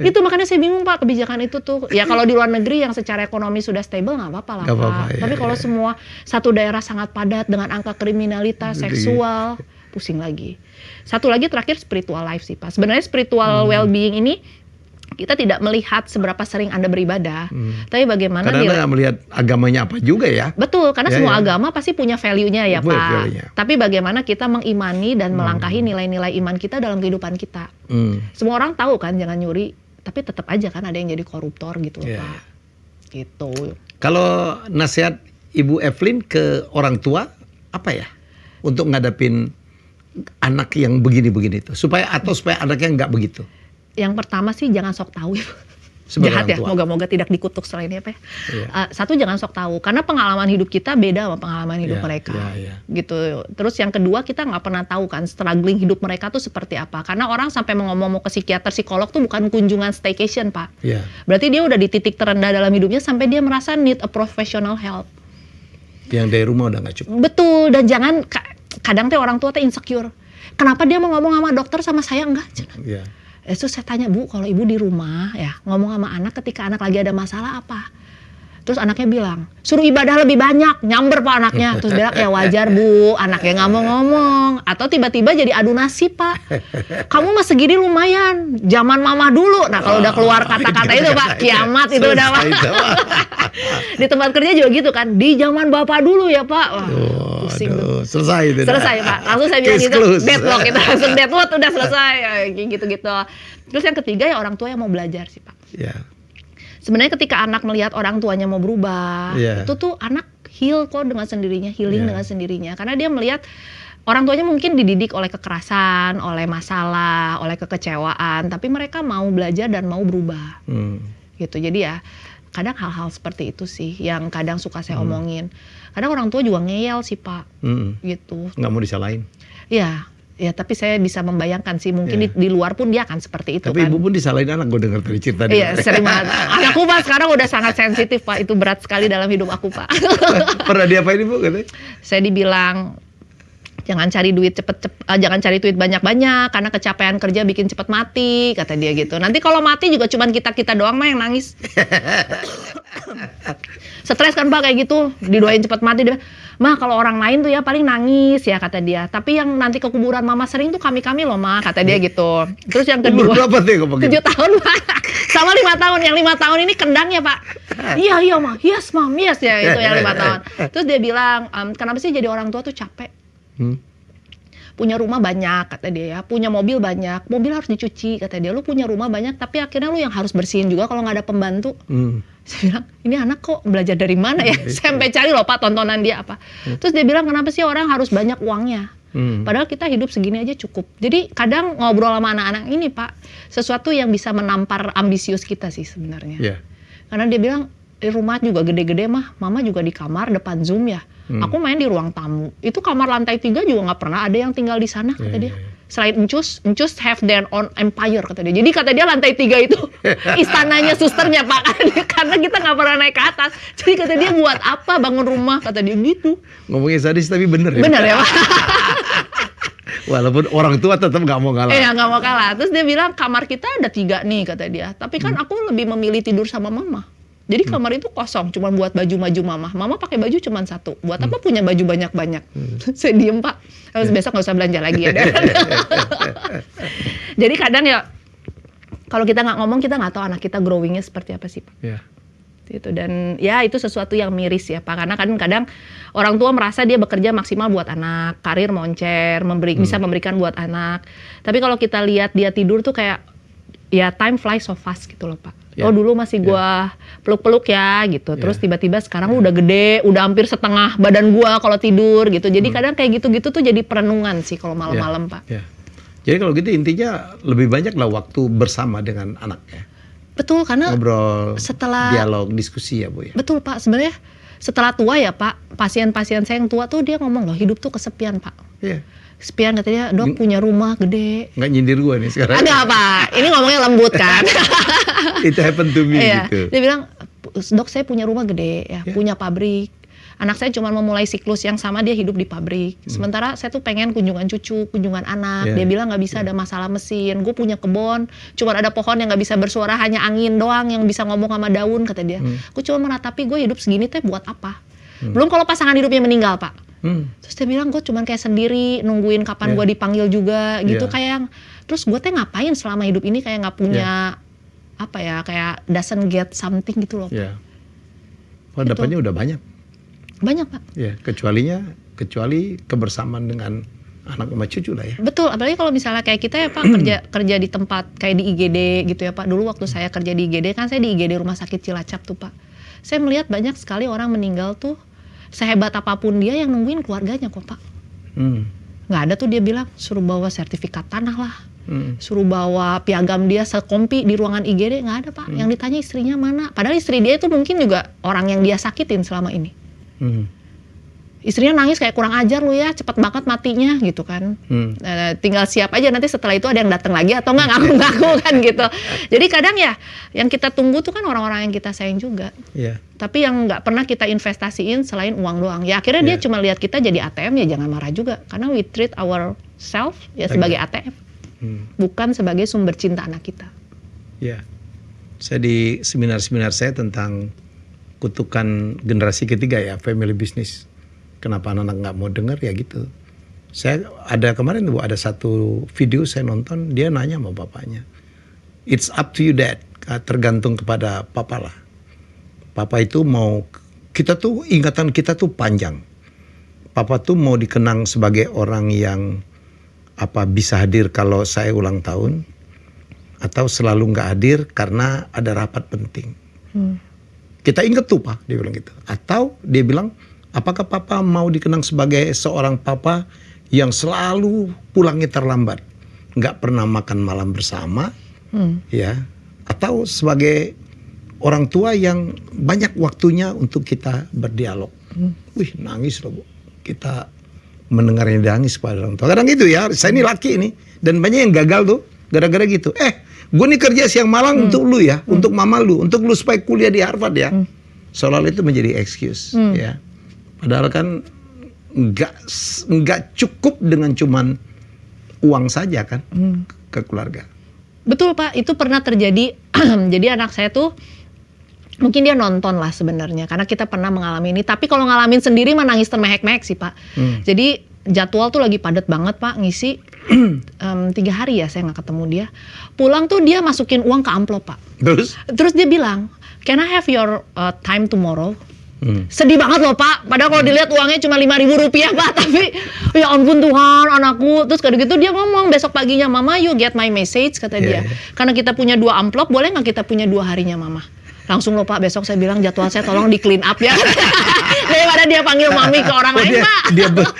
itu makanya saya bingung Pak kebijakan itu tuh. Ya kalau di luar negeri yang secara ekonomi sudah stable nggak apa-apa lah Pak. Tapi kalau semua satu daerah sangat padat dengan angka kriminalitas, seksual, pusing lagi. Satu lagi terakhir spiritual life sih Pak. Sebenarnya spiritual well-being ini Kita tidak melihat seberapa sering Anda beribadah, tapi bagaimana Karena Anda nggak melihat agamanya apa juga ya. Betul, karena semua agama pasti punya value-nya ya Pak. Value-nya. Tapi bagaimana kita mengimani dan melangkahi nilai-nilai iman kita dalam kehidupan kita. Semua orang tahu kan jangan nyuri, tapi tetap aja kan ada yang jadi koruptor gitu loh Pak. Gitu. Kalau nasihat Ibu Evelyn ke orang tua apa ya? Untuk ngadapin anak yang begini-begini itu. Supaya anaknya nggak begitu. Yang pertama sih jangan sok tahu ya. Sebagai Jahat ya, orang tua. moga-moga tidak dikutuk setelah ini apa ya. Satu, jangan sok tahu, karena pengalaman hidup kita beda sama pengalaman hidup mereka. Gitu. Terus yang kedua, kita nggak pernah tahu kan struggling hidup mereka tuh seperti apa. Karena orang sampai ngomong mau ke psikiater, psikolog tuh bukan kunjungan staycation Pak. Berarti dia udah di titik terendah dalam hidupnya sampai dia merasa need a professional help. Yang dari rumah udah nggak cukup. Betul, dan jangan, kadang teh orang tua teh insecure. Kenapa dia mau ngomong sama dokter sama saya enggak? Terus saya tanya, Bu, kalau ibu di rumah ya ngomong sama anak ketika anak lagi ada masalah apa? Terus anaknya bilang, suruh ibadah lebih banyak, nyamber Pak anaknya. Terus bilang, ya wajar Bu, anaknya nggak mau ngomong. Atau tiba-tiba jadi adu nasib Pak. Kamu mah segini lumayan, zaman mama dulu. Nah kalau udah keluar kata-kata itu Pak, kiamat itu udah Pak. Di tempat kerja juga gitu kan, di zaman Bapak dulu ya Pak. Wah, pusing tuh. Selesai itu. Selesai Pak, langsung saya bilang gitu, deadlock itu, langsung deadlock udah selesai. Gitu-gitu. Terus yang ketiga ya orang tua yang mau belajar sih Pak. Sebenarnya ketika anak melihat orang tuanya mau berubah, itu tuh anak heal kok dengan sendirinya, healing dengan sendirinya. Karena dia melihat orang tuanya mungkin dididik oleh kekerasan, oleh masalah, oleh kekecewaan, tapi mereka mau belajar dan mau berubah. Gitu. Jadi ya kadang hal-hal seperti itu sih yang kadang suka saya omongin. Kadang orang tua juga ngeyel sih Pak. Gitu. Nggak mau disalahin. Ya tapi saya bisa membayangkan sih mungkin di luar pun dia akan seperti itu. Tapi kan. ibu pun disalahin anak, gue dengar tadi cerita. Iya sering banget. Anakku Pak sekarang udah sangat sensitif Pak, itu berat sekali dalam hidup aku Pak. Pernah diapain Ibu katanya? Saya dibilang jangan cari duit jangan cari duit banyak-banyak karena kecapean kerja bikin cepet mati, kata dia gitu. Nanti kalau mati juga cuman kita doang mah yang nangis. Stres kan Pak kayak gitu, didoain cepet mati dia. Mah kalau orang lain tuh ya paling nangis ya kata dia. Tapi yang nanti ke kuburan mama sering tuh kami loh Mah, kata dia gitu. Terus yang kedua, umur berapa tuh 7 tahun Pak. Sama 5 tahun, yang 5 tahun ini kendangnya Pak. Iya Mah, yes Mom, yes ya itu yang 5 tahun. Terus dia bilang, kenapa sih jadi orang tua tuh capek? Punya rumah banyak kata dia ya, punya mobil banyak, mobil harus dicuci kata dia. Lu punya rumah banyak tapi akhirnya lu yang harus bersihin juga kalau nggak ada pembantu. Saya bilang ini anak kok belajar dari mana ya? Saya sampai cari loh Pak tontonan dia apa. Terus dia bilang kenapa sih orang harus banyak uangnya? Padahal kita hidup segini aja cukup. Jadi kadang ngobrol sama anak-anak ini Pak, sesuatu yang bisa menampar ambisius kita sih sebenarnya. Karena dia bilang di rumah juga gede-gede mah, mama juga di kamar depan Zoom ya. Aku main di ruang tamu. Itu kamar lantai 3 juga nggak pernah ada yang tinggal di sana kata dia. Selain Encus have their own empire kata dia. Jadi kata dia lantai 3 itu istananya susternya Pak. Karena kita nggak pernah naik ke atas. Jadi kata dia buat apa bangun rumah kata dia gitu. Ngomongnya sadis tapi bener ya. Bener ya Pak. Walaupun orang tua tetap nggak mau kalah. Iya nggak mau kalah. Terus dia bilang kamar kita ada 3 nih kata dia. Tapi kan aku lebih memilih tidur sama mama. Jadi kamar itu kosong, cuma buat baju-baju mama. Mama pakai baju cuma 1. Buat apa punya baju banyak-banyak? Saya diem Pak. Terus besok nggak usah belanja lagi ya. Jadi kadang ya, kalau kita nggak ngomong kita nggak tahu anak kita growingnya seperti apa sih Pak. Gitu. Dan ya itu sesuatu yang miris ya Pak. Karena kadang-kadang orang tua merasa dia bekerja maksimal buat anak, karir moncer, bisa memberikan buat anak. Tapi kalau kita lihat dia tidur tuh kayak ya time flies so fast gitu loh Pak. Oh dulu masih gua peluk-peluk ya gitu. Terus tiba-tiba sekarang udah gede, udah hampir setengah badan gua kalau tidur gitu. Jadi kadang kayak gitu-gitu tuh jadi perenungan sih kalau malam-malam Pak. Jadi kalau gitu intinya lebih banyak lah waktu bersama dengan anak ya. Betul, karena ngobrol, setelah dialog, diskusi ya Bu ya. Betul Pak, sebenarnya setelah tua ya Pak, pasien-pasien saya yang tua tuh dia ngomong loh hidup tuh kesepian Pak. Kesepian katanya, dok punya rumah gede. Nggak nyindir gue nih sekarang. Ada apa? Ini ngomongnya lembut kan. It happened to me gitu. Dia bilang, dok saya punya rumah gede, ya, punya pabrik. Anak saya cuma memulai siklus yang sama, dia hidup di pabrik. Sementara saya tuh pengen kunjungan cucu, kunjungan anak. Dia bilang nggak bisa ada masalah mesin. Gue punya kebun, cuma ada pohon yang nggak bisa bersuara, hanya angin doang yang bisa ngomong sama daun kata dia. Gue cuma meratapi gue hidup segini teh buat apa? Belum kalau pasangan hidupnya meninggal Pak. Terus dia bilang gue cuman kayak sendiri nungguin kapan gue dipanggil juga gitu kayak. Terus gue teh ngapain selama hidup ini kayak nggak punya apa ya, kayak doesn't get something gitu loh. Ya. Oh, dapatnya udah banyak. Banyak Pak. Ya, kecuali kebersamaan dengan anak sama cucu lah ya. Betul, apalagi kalau misalnya kayak kita ya Pak kerja di tempat kayak di IGD gitu ya Pak. Dulu waktu saya kerja di IGD kan saya di IGD Rumah Sakit Cilacap tuh Pak. Saya melihat banyak sekali orang meninggal tuh sehebat apapun dia yang nungguin keluarganya kok Pak. Nggak ada tuh dia bilang suruh bawa sertifikat tanah lah. Suruh bawa piagam dia sekompi di ruangan IGD, nggak ada Pak. Yang ditanya istrinya mana, padahal istri dia itu mungkin juga orang yang dia sakitin selama ini. Istrinya nangis kayak kurang ajar lu ya, cepet banget matinya gitu kan. Tinggal siap aja nanti setelah itu ada yang datang lagi atau nggak ngaku-ngaku kan gitu. Jadi kadang ya yang kita tunggu tuh kan orang-orang yang kita sayang juga. Tapi yang nggak pernah kita investasiin selain uang doang. Ya akhirnya dia cuma lihat kita jadi ATM, ya jangan marah juga. Karena we treat ourselves ya sebagai ATM. Bukan sebagai sumber cinta anak kita. Ya, saya di seminar-seminar saya tentang kutukan generasi ketiga ya, family business. Kenapa anak-anak nggak mau dengar ya gitu. Saya ada kemarin Bu, ada satu video saya nonton, dia nanya sama bapaknya, it's up to you dad, tergantung kepada papa lah. Papa itu mau, kita tuh ingatan kita tuh panjang. Papa tuh mau dikenang sebagai orang yang bisa hadir kalau saya ulang tahun, atau selalu nggak hadir karena ada rapat penting. Kita inget tuh Pak, dia bilang gitu. Atau dia bilang, apakah Papa mau dikenang sebagai seorang papa yang selalu pulangnya terlambat, nggak pernah makan malam bersama, ya? Atau sebagai orang tua yang banyak waktunya untuk kita berdialog. Wih, nangis loh Bu. Kita mendengarnya nangis pada orang tua. Kadang gitu ya, saya ini laki ini, dan banyak yang gagal tuh gara-gara gitu. Gue nih kerja siang malam untuk lu ya, untuk mama lu, untuk lu supaya kuliah di Harvard ya. Seolah itu menjadi excuse, ya. Padahal kan nggak cukup dengan cuman uang saja kan ke keluarga. Betul Pak, itu pernah terjadi. Jadi anak saya tuh mungkin dia nonton lah sebenarnya, karena kita pernah mengalami ini. Tapi kalau ngalamin sendiri mah nangis termehek-mehek sih Pak. Jadi jadwal tuh lagi padat banget Pak, ngisi 3 hari ya saya nggak ketemu dia. Pulang tuh dia masukin uang ke amplop Pak. Terus dia bilang, can I have your time tomorrow? Sedih banget loh Pak, padahal kalau dilihat uangnya cuma 5.000 rupiah Pak, tapi ya ampun Tuhan anakku. Terus kayak gitu dia ngomong besok paginya, Mama you get my message, kata dia. Karena kita punya 2 amplop, boleh nggak kita punya 2 harinya Mama? Langsung loh Pak, besok saya bilang jadwal saya tolong di clean up ya. Daripada dia panggil mami ke orang lain Pak.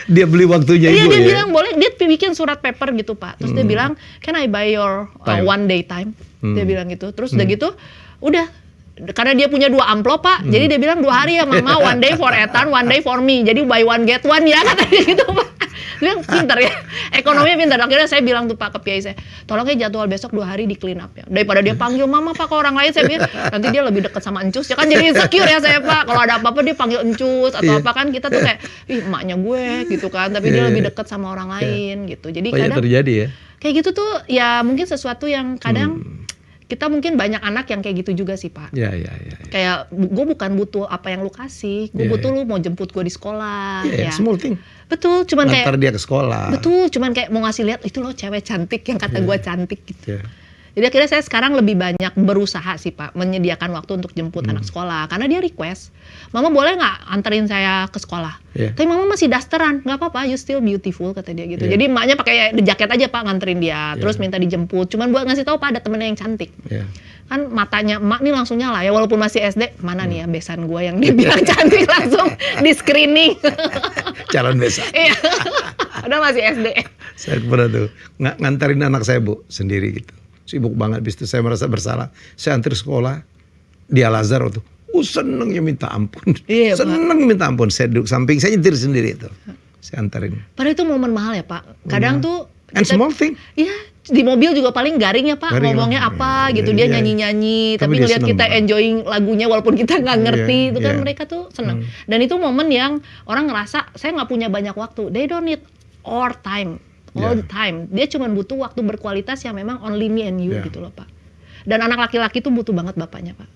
Dia beli waktunya Iya, Ibu dia ya? bilang boleh, dia bikin surat paper gitu Pak. Terus dia bilang, can I buy your one day time? Dia bilang gitu. Terus udah gitu, udah. Karena dia punya 2 amplop Pak, jadi dia bilang 2 hari ya Mama, 1 day for Ethan, 1 day for me. Jadi buy one get one ya, katanya gitu Pak. Dia pintar ya, ekonominya pintar. Akhirnya saya bilang tuh Pak ke PI saya, tolong ya jadwal besok 2 hari di clean up ya. Daripada dia panggil Mama Pak ke orang lain, saya bilang nanti dia lebih dekat sama Encus. Ya kan jadi insecure ya saya Pak. Kalau ada apa-apa dia panggil Encus atau apa kan kita tuh kayak, ih emaknya gue gitu kan. Tapi dia lebih dekat sama orang lain gitu. Jadi kadang terjadi ya? Kayak gitu tuh ya mungkin sesuatu yang kadang kita mungkin banyak anak yang kayak gitu juga sih Pak. Ya. Kayak gue bukan butuh apa yang lu kasih, gue butuh lu mau jemput gue di sekolah. Ya. Small thing. Betul, cuman ngantar kayak dia ke sekolah. Betul, cuman kayak mau ngasih lihat itu loh cewek cantik yang kata gue cantik gitu. Yeah. Jadi akhirnya saya sekarang lebih banyak berusaha sih Pak menyediakan waktu untuk jemput anak sekolah karena dia request, Mama boleh nggak anterin saya ke sekolah? Tapi Mama masih dasteran, nggak apa-apa, you still beautiful kata dia gitu. Jadi emaknya pakai jaket aja Pak nganterin dia, terus minta dijemput, cuman buat ngasih tahu Pak ada temennya yang cantik. Kan matanya emak nih langsung nyala ya, walaupun masih SD, mana nih ya besan gue yang dibilang cantik langsung di screening. Calon besan. Iya, udah masih SD. Saya pernah tuh nganterin anak saya Bu sendiri gitu. Sibuk banget, bis itu saya merasa bersalah. Saya antar sekolah di Al-Azhar tuh. Senengnya minta ampun. Iya, seneng minta ampun. Saya duduk samping, saya nyetir sendiri itu. Saya antarin. Padahal itu momen mahal ya Pak. Kadang tuh and small thing. Iya, di mobil juga paling garing ya Pak. Garing ngomongnya lah. apa gitu. Dia nyanyi-nyanyi. Tapi dia ngeliat kita seneng enjoying lagunya walaupun kita nggak ngerti. Itu kan mereka tuh seneng. Dan itu momen yang orang ngerasa saya nggak punya banyak waktu. They don't need our time. All the time. Dia cuma butuh waktu berkualitas yang memang only me and you gitu loh Pak. Dan anak laki-laki tuh butuh banget bapaknya Pak.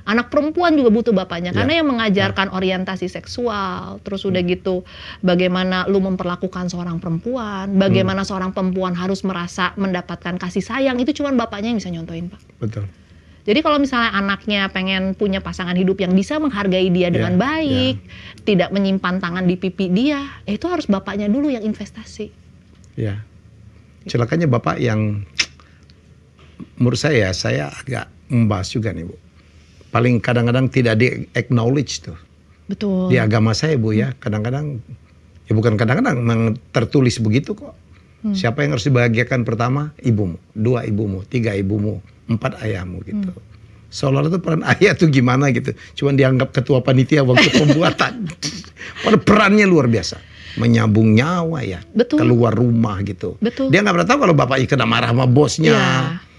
Anak perempuan juga butuh bapaknya karena yang mengajarkan orientasi seksual, terus udah gitu bagaimana lu memperlakukan seorang perempuan, bagaimana seorang perempuan harus merasa mendapatkan kasih sayang, itu cuma bapaknya yang bisa nyontoin Pak. Betul. Jadi kalau misalnya anaknya pengen punya pasangan hidup yang bisa menghargai dia dengan baik, tidak menyimpan tangan di pipi dia, itu harus bapaknya dulu yang investasi. Ya, celakanya bapak yang menurut saya agak membahas juga nih Bu. Paling kadang-kadang tidak di acknowledge tuh. Betul. Di agama saya Bu ya, kadang-kadang ya bukan kadang-kadang memang tertulis begitu kok. Siapa yang harus dibahagiakan pertama? Ibumu, 2 ibumu, 3 ibumu, 4 ayahmu gitu. Seolah-olah itu peran ayah tuh gimana gitu. Cuman dianggap ketua panitia waktu pembuatan. Padahal perannya luar biasa. Menyambung nyawa ya. Betul. Keluar rumah gitu. Betul. Dia nggak pernah tahu kalau bapaknya kena marah sama bosnya.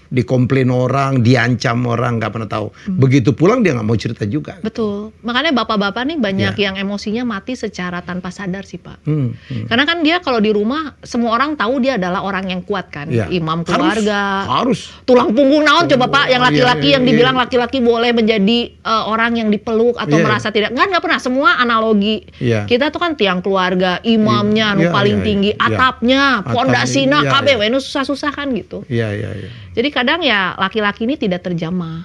Dikomplain orang, diancam orang, nggak pernah tahu. Begitu pulang dia nggak mau cerita juga. Betul. Makanya bapak-bapak nih banyak yang emosinya mati secara tanpa sadar sih Pak. Karena kan dia kalau di rumah semua orang tahu dia adalah orang yang kuat kan. Imam keluarga. Harus. Tulang punggung naon coba Pak yang laki-laki yang dibilang laki-laki boleh menjadi orang yang dipeluk atau merasa tidak. Nggak pernah. Semua analogi. Kita tuh kan tiang keluarga, imamnya nu paling tinggi, atapnya, pondasina, kabeh nu susah-susah kan gitu. Jadi kadang ya laki-laki ini tidak terjamah.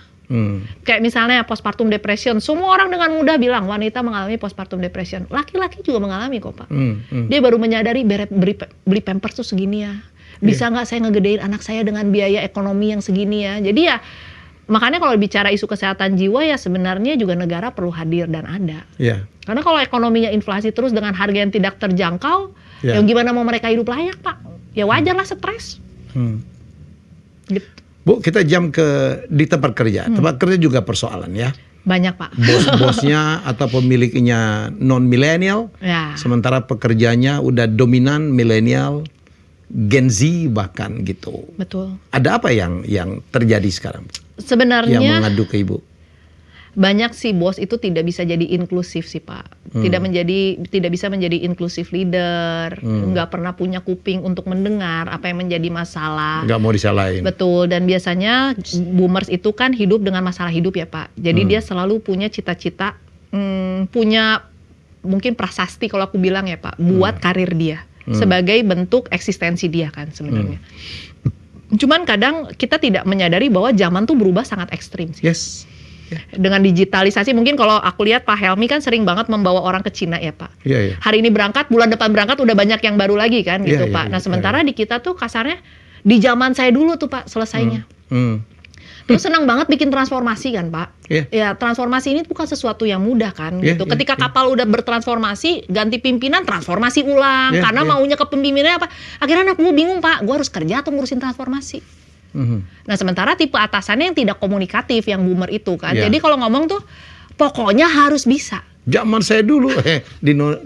Kayak misalnya postpartum depression, semua orang dengan mudah bilang wanita mengalami postpartum depression. Laki-laki juga mengalami kok Pak. Dia baru menyadari beli pampers tuh segini ya. Bisa nggak saya ngegedein anak saya dengan biaya ekonomi yang segini ya. Jadi ya makanya kalau bicara isu kesehatan jiwa ya sebenarnya juga negara perlu hadir dan ada. Karena kalau ekonominya inflasi terus dengan harga yang tidak terjangkau, ya gimana mau mereka hidup layak Pak? Ya wajar lah stres. Gitu. Bu, kita jam di tempat kerja. Tempat kerja juga persoalan ya. Banyak Pak. Bos-bosnya atau pemiliknya non milenial, sementara pekerjanya udah dominan milenial, Gen Z bahkan gitu. Betul. Ada apa yang terjadi sekarang? Sebenarnya yang mengadu ke Ibu. Banyak sih bos itu tidak bisa jadi inklusif sih Pak. Tidak bisa menjadi inklusif leader, nggak pernah punya kuping untuk mendengar apa yang menjadi masalah. Nggak mau disalahin. Betul, dan biasanya boomers itu kan hidup dengan masalah hidup ya Pak. Jadi dia selalu punya cita-cita, punya mungkin prasasti kalau aku bilang ya Pak, buat karir dia sebagai bentuk eksistensi dia kan sebenarnya. Cuman kadang kita tidak menyadari bahwa zaman tuh berubah sangat ekstrim sih. Dengan digitalisasi mungkin kalau aku lihat Pak Helmi kan sering banget membawa orang ke Cina ya Pak. Hari ini berangkat, bulan depan berangkat udah banyak yang baru lagi kan gitu Pak. Nah sementara di kita tuh kasarnya di zaman saya dulu tuh Pak selesainya. Terus senang banget bikin transformasi kan Pak. Ya transformasi ini bukan sesuatu yang mudah kan gitu. Ketika kapal udah bertransformasi, ganti pimpinan, transformasi ulang. Karena maunya kepemimpinannya apa? Akhirnya anak gue bingung Pak, gue harus kerja atau ngurusin transformasi. Nah sementara tipe atasannya yang tidak komunikatif, yang boomer itu kan. Jadi kalau ngomong tuh pokoknya harus bisa. Zaman saya dulu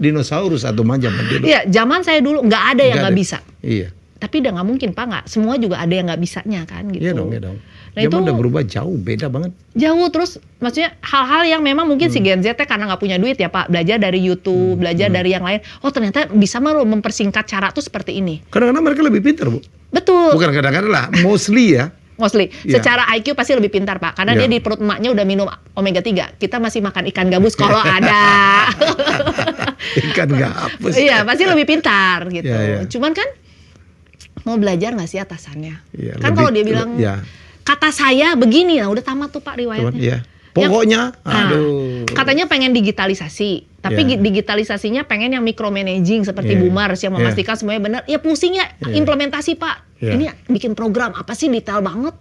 dinosaurus atau macam dulu. Iya, zaman saya dulu nggak ada yang nggak bisa. Iya. Tapi udah nggak mungkin Pak, nggak semua juga ada yang nggak bisanya kan gitu. Iya dong. Nah zaman udah berubah jauh, beda banget. Jauh, terus maksudnya hal-hal yang memang mungkin si Gen Z karena nggak punya duit ya Pak, belajar dari YouTube, belajar dari yang lain. Oh ternyata bisa malah mempersingkat cara tuh seperti ini. Kadang-kadang mereka lebih pintar Bu. Betul. Bukan kadang-kadang lah, mostly ya. Secara IQ pasti lebih pintar Pak, karena dia di perut emaknya udah minum omega 3. Kita masih makan ikan gabus kalau ada. Ikan gabus. Iya, pasti lebih pintar gitu. Cuman kan mau belajar nggak sih atasannya? Kan kalau dia bilang kata saya begini, nah udah tamat tuh Pak riwayatnya. Pokoknya, katanya pengen digitalisasi, tapi digitalisasinya pengen yang micromanaging seperti boomers yang memastikan semuanya benar. Ya pusing ya implementasi Pak. Ini bikin program apa sih detail banget,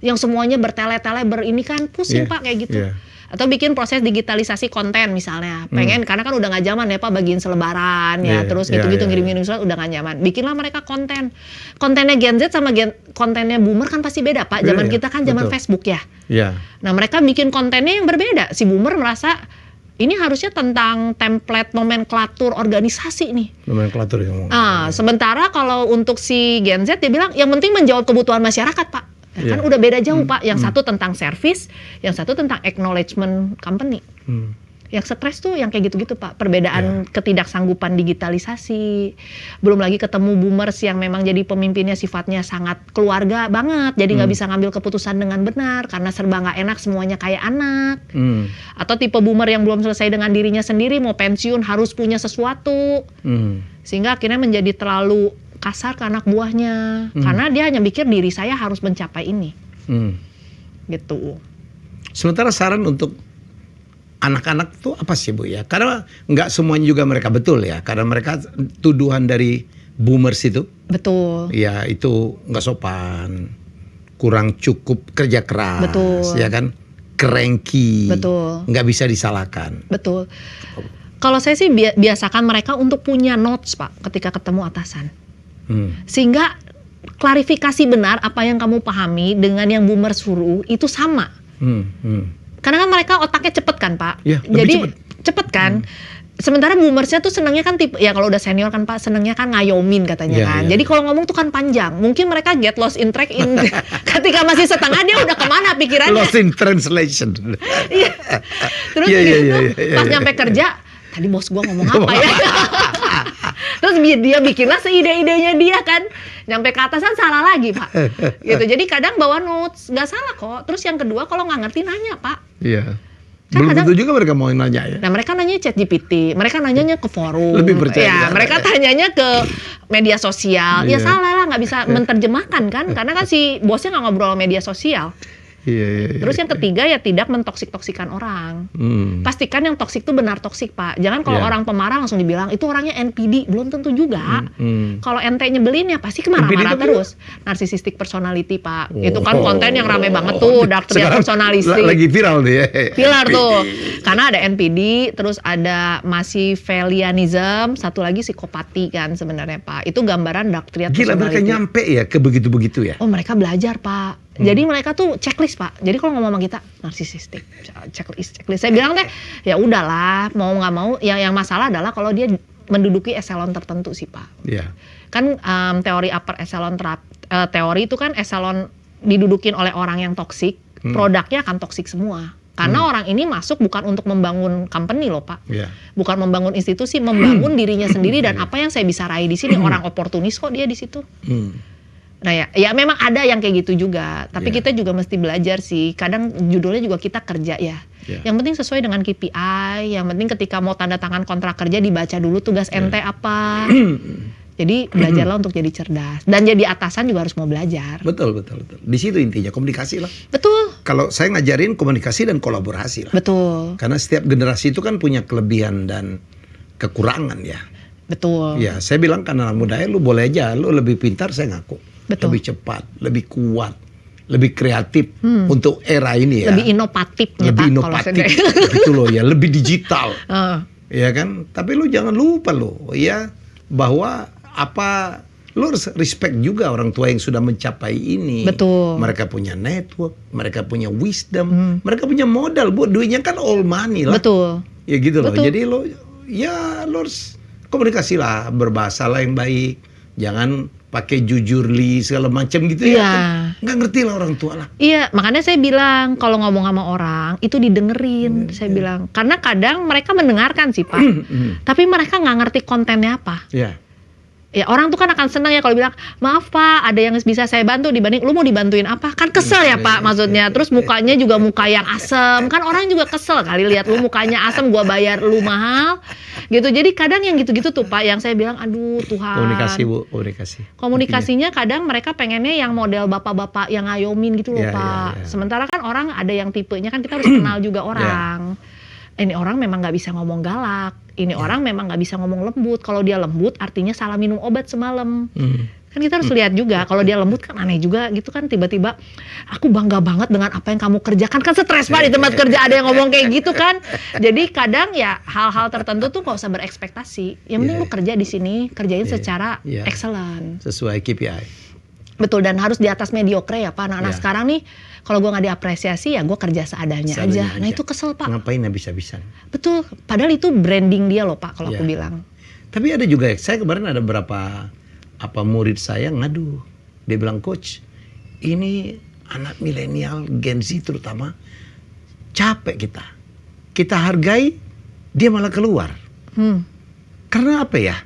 yang semuanya bertele-tele ini kan pusing Pak kayak gitu. Atau bikin proses digitalisasi konten misalnya, pengen karena kan udah nggak zaman ya Pak bagiin selebaran terus gitu-gitu ngirim-ngirim surat udah nggak nyaman. Bikinlah mereka kontennya Gen Z sama kontennya boomer kan pasti beda Pak. Zaman kita kan zaman Facebook ya. Nah mereka bikin kontennya yang berbeda. Si boomer merasa ini harusnya tentang template nomenklatur organisasi nih. Nomenklatur yang sementara kalau untuk si Gen Z dia bilang yang penting menjawab kebutuhan masyarakat Pak. Kan udah beda jauh Pak. Yang satu tentang service, yang satu tentang acknowledgement company. Yang stres tuh yang kayak gitu-gitu Pak. Perbedaan ketidaksanggupan digitalisasi. Belum lagi ketemu boomers yang memang jadi pemimpinnya sifatnya sangat keluarga banget. Jadi nggak bisa ngambil keputusan dengan benar karena serba nggak enak semuanya kayak anak. Atau tipe boomer yang belum selesai dengan dirinya sendiri, mau pensiun harus punya sesuatu. Sehingga akhirnya menjadi terlalu kasar ke anak buahnya. Karena dia hanya mikir diri saya harus mencapai ini. gitu. Sementara saran untuk anak-anak tuh apa sih Bu ya? Karena nggak semuanya juga mereka betul ya. Karena mereka tuduhan dari boomers itu. Betul. Ya itu nggak sopan, kurang cukup kerja keras, betul. ya kan, cranky, betul. Nggak bisa disalahkan. Betul. Kalau saya sih biasakan mereka untuk punya notes Pak ketika ketemu atasan, sehingga klarifikasi benar apa yang kamu pahami dengan yang boomer suruh itu sama. Karena kan mereka otaknya cepet kan Pak, ya, jadi cepet kan. Sementara boomersnya tuh senangnya kan tipe, ya kalau udah senior kan Pak, senangnya kan ngayomin katanya kan. Jadi kalau ngomong tuh kan panjang. Mungkin mereka get lost in track ketika masih setengah dia udah kemana pikirannya. Lost in translation. Iya. Terus pas nyampe kerja, tadi bos gua ngomong apa ya? Terus dia bikinlah seide-idenya dia kan. Nyampe ke atasan salah lagi Pak. Gitu. Jadi kadang bawa notes, nggak salah kok. Terus yang kedua kalau nggak ngerti nanya Pak. Iya. Kan belum tentu juga mereka mau nanya ya. Nah mereka nanya ChatGPT, mereka nanyanya ke forum. Lebih percaya. Ya, mereka tanyanya ke media sosial. Ya salah lah, nggak bisa menerjemahkan kan. Karena kan si bosnya nggak ngobrol media sosial. Iya. Terus yang ketiga ya tidak mentoksik-toksikan orang. Pastikan yang toksik itu benar toksik Pak. Jangan kalau orang pemarah langsung dibilang itu orangnya NPD, belum tentu juga. Kalau ente nyebelin ya pasti marah-marah terus. Narcissistic personality Pak. Itu kan konten yang rame banget tuh, dark triad personality. Lagi viral nih. Viral tuh. Karena ada NPD, terus ada Machiavellianism, satu lagi psikopati kan sebenarnya Pak. Itu gambaran dark triad personality. Gila mereka nyampe ya ke begitu-begitu ya. Oh mereka belajar Pak. Jadi mereka tuh checklist Pak. Jadi kalau ngomong sama kita narsisistik, checklist. Saya bilang teh ya udahlah, mau nggak mau. Yang masalah adalah kalau dia menduduki eselon tertentu sih Pak. Iya. Kan teori upper echelon teori itu kan eselon didudukin oleh orang yang toksik, produknya akan toksik semua. Karena orang ini masuk bukan untuk membangun company loh Pak, bukan membangun institusi, membangun dirinya sendiri dan apa yang saya bisa raih di sini orang oportunis kok dia di situ. Nah ya memang ada yang kayak gitu juga, tapi kita juga mesti belajar sih. Kadang judulnya juga kita kerja ya. Yang penting sesuai dengan KPI, yang penting ketika mau tanda tangan kontrak kerja dibaca dulu tugas ente apa. Jadi belajarlah untuk jadi cerdas dan jadi atasan juga harus mau belajar. Betul. Di situ intinya komunikasi lah. Betul. Kalau saya ngajarin komunikasi dan kolaborasi lah. Betul. Karena setiap generasi itu kan punya kelebihan dan kekurangan ya. Betul. Ya saya bilang karena anak muda lu boleh aja, lu lebih pintar saya ngaku. Betul. Lebih cepat, lebih kuat, lebih kreatif untuk era ini ya. Lebih inovatif. Lebih inovatif. Gitu loh ya, lebih digital. Ya kan? Tapi lu jangan lupa lo ya bahwa lu harus respect juga orang tua yang sudah mencapai ini. Betul. Mereka punya network, mereka punya wisdom, mereka punya modal, Bu. Duitnya kan all money lah. Betul. Ya gitu loh. Betul. Jadi lo harus komunikasi lah, berbahasa lah yang baik. Jangan pakai jujurli segala macam gitu ya. Nggak ngerti lah orang tua lah. Iya, makanya saya bilang kalau ngomong sama orang itu didengerin. Saya bilang karena kadang mereka mendengarkan sih Pak, tapi mereka nggak ngerti kontennya apa. Ya orang tuh kan akan senang ya kalau bilang maaf Pak, ada yang bisa saya bantu dibanding lu mau dibantuin apa, kan kesel ya Pak maksudnya. Terus mukanya juga muka yang asem, kan orang juga kesel kali lihat lu mukanya asem, gua bayar lu mahal gitu. Jadi kadang yang gitu-gitu tuh Pak yang saya bilang aduh Tuhan. Komunikasi Bu, komunikasi. Komunikasinya kadang mereka pengennya yang model bapak-bapak yang ngayomin gitu loh Pak. Sementara kan orang ada yang tipenya kan kita harus kenal juga orang. Ini orang memang nggak bisa ngomong galak, ini orang memang nggak bisa ngomong lembut. Kalau dia lembut artinya salah minum obat semalam. Kan kita harus lihat juga, kalau dia lembut kan aneh juga gitu kan, tiba-tiba aku bangga banget dengan apa yang kamu kerjakan, kan stres Pak di tempat kerja ada yang ngomong kayak gitu kan. Jadi kadang ya hal-hal tertentu tuh nggak usah berekspektasi, yang penting lu kerja di sini, kerjain secara excellent. Sesuai KPI. Betul, dan harus di atas mediocre ya Pak. Anak-anak sekarang nih kalau gue nggak diapresiasi ya gue kerja seadanya aja. Nah itu kesel Pak. Ngapain habis-habisan? Betul, padahal itu branding dia loh Pak kalau aku bilang. Tapi ada juga, saya kemarin ada beberapa murid saya ngadu. Dia bilang, coach ini anak milenial Gen Z terutama capek kita hargai, dia malah keluar. Karena apa ya,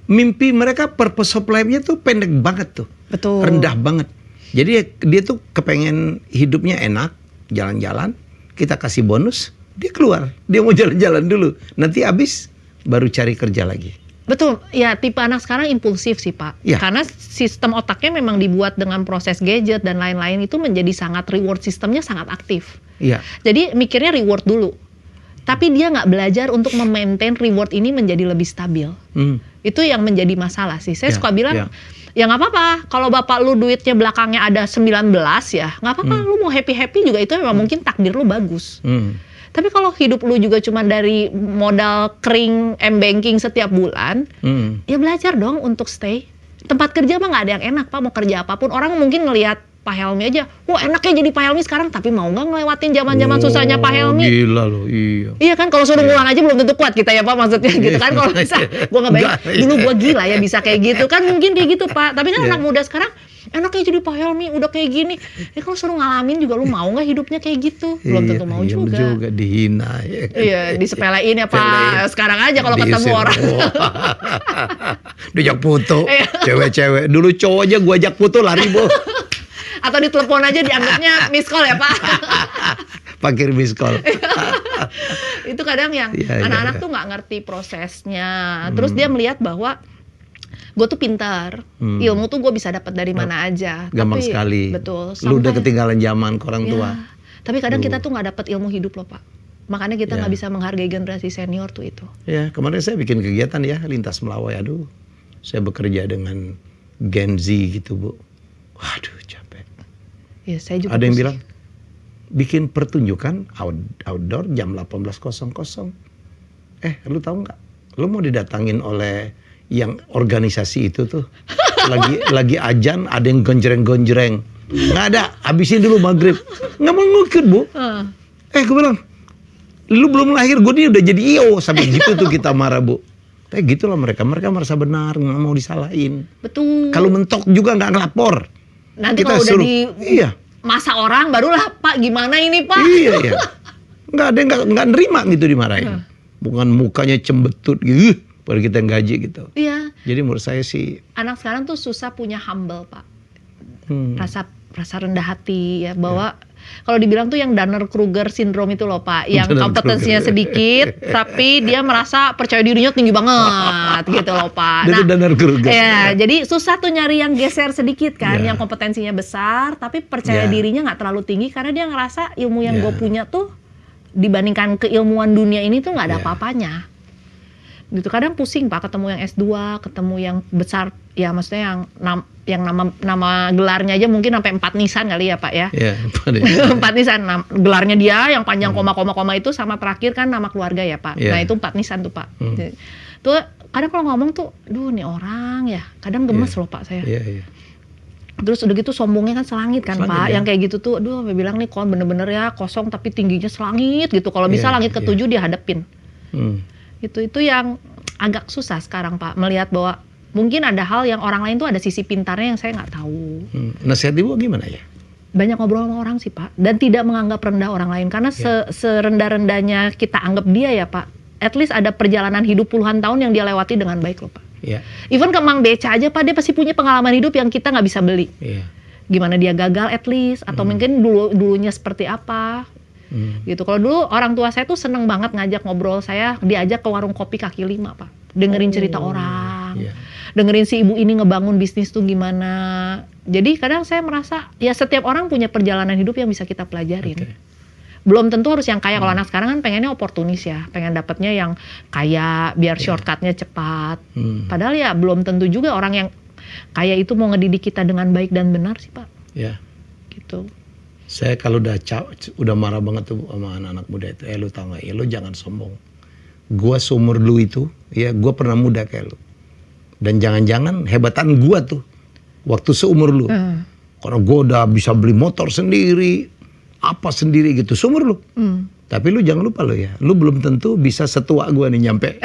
mimpi mereka, purpose of life-nya tuh pendek banget tuh. Betul. Rendah banget. Jadi dia tuh kepengen hidupnya enak, jalan-jalan, kita kasih bonus, dia keluar. Dia mau jalan-jalan dulu. Nanti habis baru cari kerja lagi. Betul, ya tipe anak sekarang impulsif sih Pak. Ya. Karena sistem otaknya memang dibuat dengan proses gadget dan lain-lain itu menjadi sangat reward sistemnya sangat aktif. Iya. Jadi mikirnya reward dulu. Tapi dia nggak belajar untuk memaintain reward ini menjadi lebih stabil. Itu yang menjadi masalah sih. Saya suka bilang, ya nggak apa-apa. Kalau bapak lu duitnya belakangnya ada 19 ya, nggak apa-apa. Lu mau happy-happy juga itu memang mungkin takdir lu bagus. Tapi kalau hidup lu juga cuma dari modal kering M-banking setiap bulan, ya belajar dong untuk stay. Tempat kerja mah nggak ada yang enak Pak, mau kerja apapun. Orang mungkin ngelihat Pak Helmi aja, wah enaknya jadi Pak Helmi sekarang, tapi mau nggak ngelewatin zaman-zaman susahnya Pak Helmi? Gila loh, iya. Iya kan, kalau suruh ngulang aja belum tentu kuat kita ya Pak, maksudnya gitu kan. Kalau bisa, gue ngebayang, dulu gue gila ya bisa kayak gitu kan, mungkin kayak gitu Pak. Tapi kan anak muda sekarang, enaknya jadi Pak Helmi, udah kayak gini. Ya kalau suruh ngalamin juga lu mau nggak hidupnya kayak gitu? Belum tentu mau juga. Dihina ya. Iya, disepelein ya Pak. Sekarang aja kalau ketemu orang. Diajak foto, cewek-cewek. Dulu cowok aja gua ajak foto lari, Bu. Atau ditelepon aja dianggapnya miss call ya Pak. Pakir miss call. Itu kadang yang anak-anak tuh nggak ngerti prosesnya. Terus dia melihat bahwa gue tuh pintar, ilmu tuh gue bisa dapat dari mana aja. Gampang tapi, sekali. Betul. Lu udah ketinggalan zaman ke orang tua. Tapi kadang kita tuh nggak dapat ilmu hidup loh Pak. Makanya kita nggak bisa menghargai generasi senior tuh itu. Ya, kemarin saya bikin kegiatan ya, lintas Melawai. Aduh, saya bekerja dengan Gen Z gitu, Bu. Waduh, capek. Ya, saya juga ada yang bilang, bikin pertunjukan outdoor jam 18.00. Lu tahu nggak? Lu mau didatangin oleh yang organisasi itu tuh. lagi ajan, ada yang gonjreng-gonjreng. Nggak ada, habisin dulu maghrib. Nggak mau ngikut, Bu. Gue bilang, lu belum lahir, gue nih udah jadi IO. Sampai gitu tuh kita marah, Bu. Tapi gitulah mereka merasa benar, nggak mau disalahin. Betul. Kalau mentok juga nggak ngelapor. Nanti kalau udah di masa orang, barulah Pak gimana ini Pak? Iya. Nggak ada yang nggak nerima gitu dimarahin. Bukan mukanya cembetut gitu, baru kita yang gaji gitu. Iya. Jadi menurut saya sih, anak sekarang tuh susah punya humble Pak. Rasa rendah hati ya, bahwa kalau dibilang tuh yang Dunning-Kruger syndrome itu loh Pak, yang kompetensinya sedikit tapi dia merasa percaya dirinya tinggi banget gitu loh Pak. Nah, Dunning-Kruger. Ya, jadi susah tuh nyari yang geser sedikit kan, yang kompetensinya besar tapi percaya dirinya nggak terlalu tinggi karena dia ngerasa ilmu yang gue punya tuh dibandingkan keilmuan dunia ini tuh nggak ada apa-apanya. Gitu, kadang pusing Pak ketemu yang S2, ketemu yang besar, ya maksudnya yang nama gelarnya aja mungkin sampai 4 nisan kali ya Pak ya. Iya, 4 nisan. Gelarnya dia yang panjang koma-koma itu sama terakhir kan nama keluarga ya Pak. Nah itu 4 nisan tuh Pak. Tuh kadang kalau ngomong tuh, duh nih orang ya, kadang gemes loh Pak saya. Terus udah gitu sombongnya kan selangit kan Pak. Yang kayak gitu tuh, aduh sampai bilang nih kon bener-bener ya kosong tapi tingginya selangit gitu. Kalau bisa langit ke-7 dia hadepin. Itu yang agak susah sekarang Pak, melihat bahwa mungkin ada hal yang orang lain tuh ada sisi pintarnya yang saya nggak tahu. Nasihat Ibu gimana ya? Banyak ngobrol sama orang sih Pak, dan tidak menganggap rendah orang lain karena serendah-rendahnya kita anggap dia ya Pak, at least ada perjalanan hidup puluhan tahun yang dia lewati dengan baik loh Pak. Even ke Mang Beca aja Pak, dia pasti punya pengalaman hidup yang kita nggak bisa beli. Gimana dia gagal at least, atau mungkin dulunya seperti apa. Gitu. Kalau dulu orang tua saya tuh seneng banget ngajak ngobrol saya, diajak ke warung kopi kaki 5 Pak, dengerin cerita orang, dengerin si ibu ini ngebangun bisnis tuh gimana. Jadi kadang saya merasa ya setiap orang punya perjalanan hidup yang bisa kita pelajarin. Belum tentu harus yang kaya. Kalau anak sekarang kan pengennya oportunis ya, pengen dapatnya yang kaya biar shortcutnya cepat. Padahal ya belum tentu juga orang yang kaya itu mau ngedidik kita dengan baik dan benar sih Pak. Gitu. Saya kalau udah marah banget tuh sama anak-anak muda itu, lu tau gak, lu jangan sombong. Gua seumur lu itu, ya gua pernah muda kayak lu. Dan jangan-jangan hebatan gua tuh, waktu seumur lu. Karena gua udah bisa beli motor sendiri, apa sendiri gitu, seumur lu. Tapi lu jangan lupa lo ya, lu belum tentu bisa setua gua nih nyampe.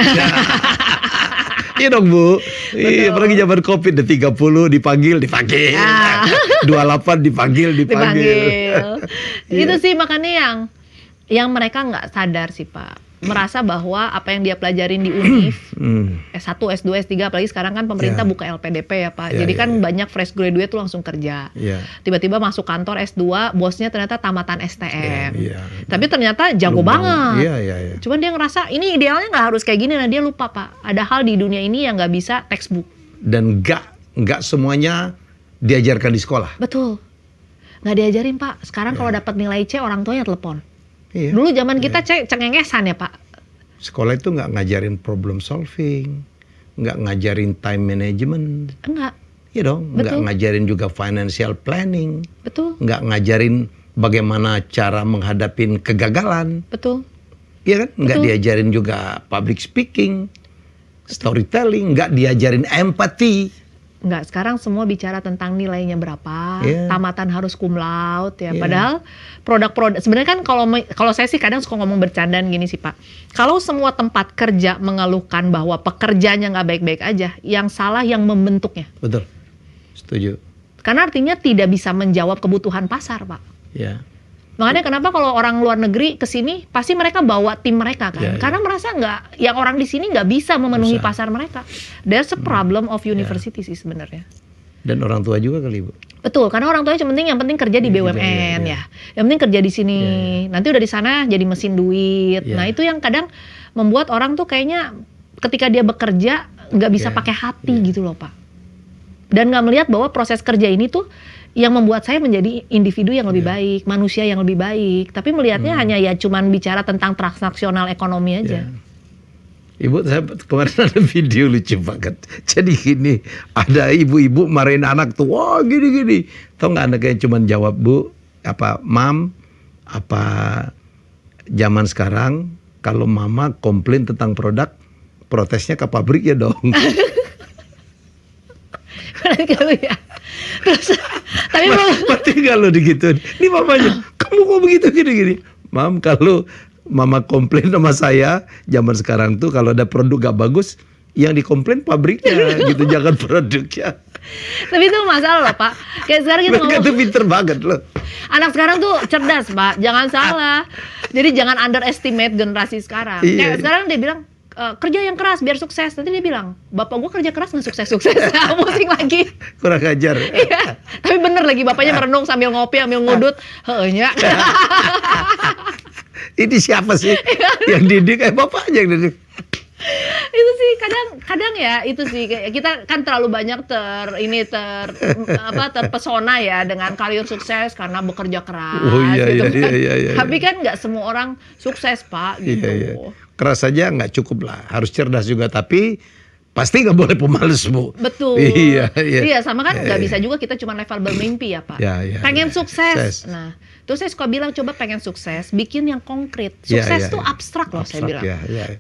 Iya dong Bu. Iya, apalagi zaman Covid, 30 dipanggil. 28 dipanggil. Itu sih makanya yang mereka nggak sadar sih Pak. merasa bahwa apa yang dia pelajarin di UNIF, S1, S2, S3, apalagi sekarang kan pemerintah buka LPDP ya Pak. Jadi kan banyak fresh graduate tuh langsung kerja. Tiba-tiba masuk kantor S2, bosnya ternyata tamatan STM. Tapi ternyata jago banget. Cuman dia ngerasa ini idealnya nggak harus kayak gini. Nah dia lupa Pak, ada hal di dunia ini yang nggak bisa textbook. Dan nggak semuanya diajarkan di sekolah. Betul. Nggak diajarin Pak. Sekarang kalau dapat nilai C, orang tuanya telepon. Dulu zaman kita cengengesan ya Pak. Sekolah itu nggak ngajarin problem solving, nggak ngajarin time management. Enggak. Iya dong. Nggak ngajarin juga financial planning. Betul. Nggak ngajarin bagaimana cara menghadapi kegagalan. Betul. Iya kan? Nggak diajarin juga public speaking, storytelling, nggak diajarin empathy. Enggak, sekarang semua bicara tentang nilainya berapa, tamatan harus cum laude ya. Padahal produk-produk sebenarnya kan kalau saya sih kadang suka ngomong bercandaan gini sih Pak. Kalau semua tempat kerja mengeluhkan bahwa pekerjaannya nggak baik-baik aja, yang salah yang membentuknya. Betul, setuju. Karena artinya tidak bisa menjawab kebutuhan pasar Pak. Ya. Makanya kenapa kalau orang luar negeri ke sini pasti mereka bawa tim mereka kan, karena merasa nggak, yang orang di sini nggak bisa memenuhi pasar mereka. There's a problem of university sih sebenarnya. Dan orang tua juga kali Bu. Betul, karena orang tuanya yang penting kerja di BUMN ya, yang penting kerja di sini. Nanti udah di sana jadi mesin duit. Nah itu yang kadang membuat orang tuh kayaknya ketika dia bekerja nggak bisa pakai hati gitu loh Pak. Dan nggak melihat bahwa proses kerja ini tuh yang membuat saya menjadi individu yang lebih baik, manusia yang lebih baik. Tapi melihatnya hanya ya cuman bicara tentang transaksional ekonomi aja. Ibu, saya kemarin ada video lucu banget. Jadi gini, ada ibu-ibu marahin anak tuh, wah gini-gini. Tahu nggak anaknya cuman jawab, Bu, apa mam, apa zaman sekarang kalau mama komplain tentang produk, protesnya ke pabrik ya dong. Ya. Terus, tapi mati kalau digituin. Ini mamanya, kamu kok begitu gini-gini? Mam, kalau mama komplain sama saya, zaman sekarang tuh kalau ada produk gak bagus, yang dikomplain pabriknya gitu, jangan produknya. Tapi itu masalah loh Pak. Kayak sekarang kita ngomong. Itu pinter banget loh. Anak sekarang tuh cerdas Pak, jangan salah. Jadi jangan underestimate generasi sekarang. Kayak sekarang dia bilang, kerja yang keras biar sukses. Nanti dia bilang, bapak gua kerja keras nggak sukses-sukses. Pusing lagi. Kurang ajar. Iya. Tapi bener lagi bapaknya merenung sambil ngopi, sambil ngudut. Heunya. Ini siapa sih yang didik? Bapaknya yang didik. Itu sih kadang ya itu sih kita kan terlalu banyak terpesona ya dengan karir sukses karena bekerja keras. Oh iya, gitu iya. Tapi kan nggak semua orang sukses Pak gitu. Iya. Keras saja nggak cukup lah, harus cerdas juga, tapi pasti nggak boleh pemalas Bu. Betul. Iya sama kan nggak bisa juga kita cuma level bermimpi ya Pak. Pengen sukses. Nah terus saya suka bilang coba pengen sukses, bikin yang konkret. Sukses tuh abstrak loh saya bilang.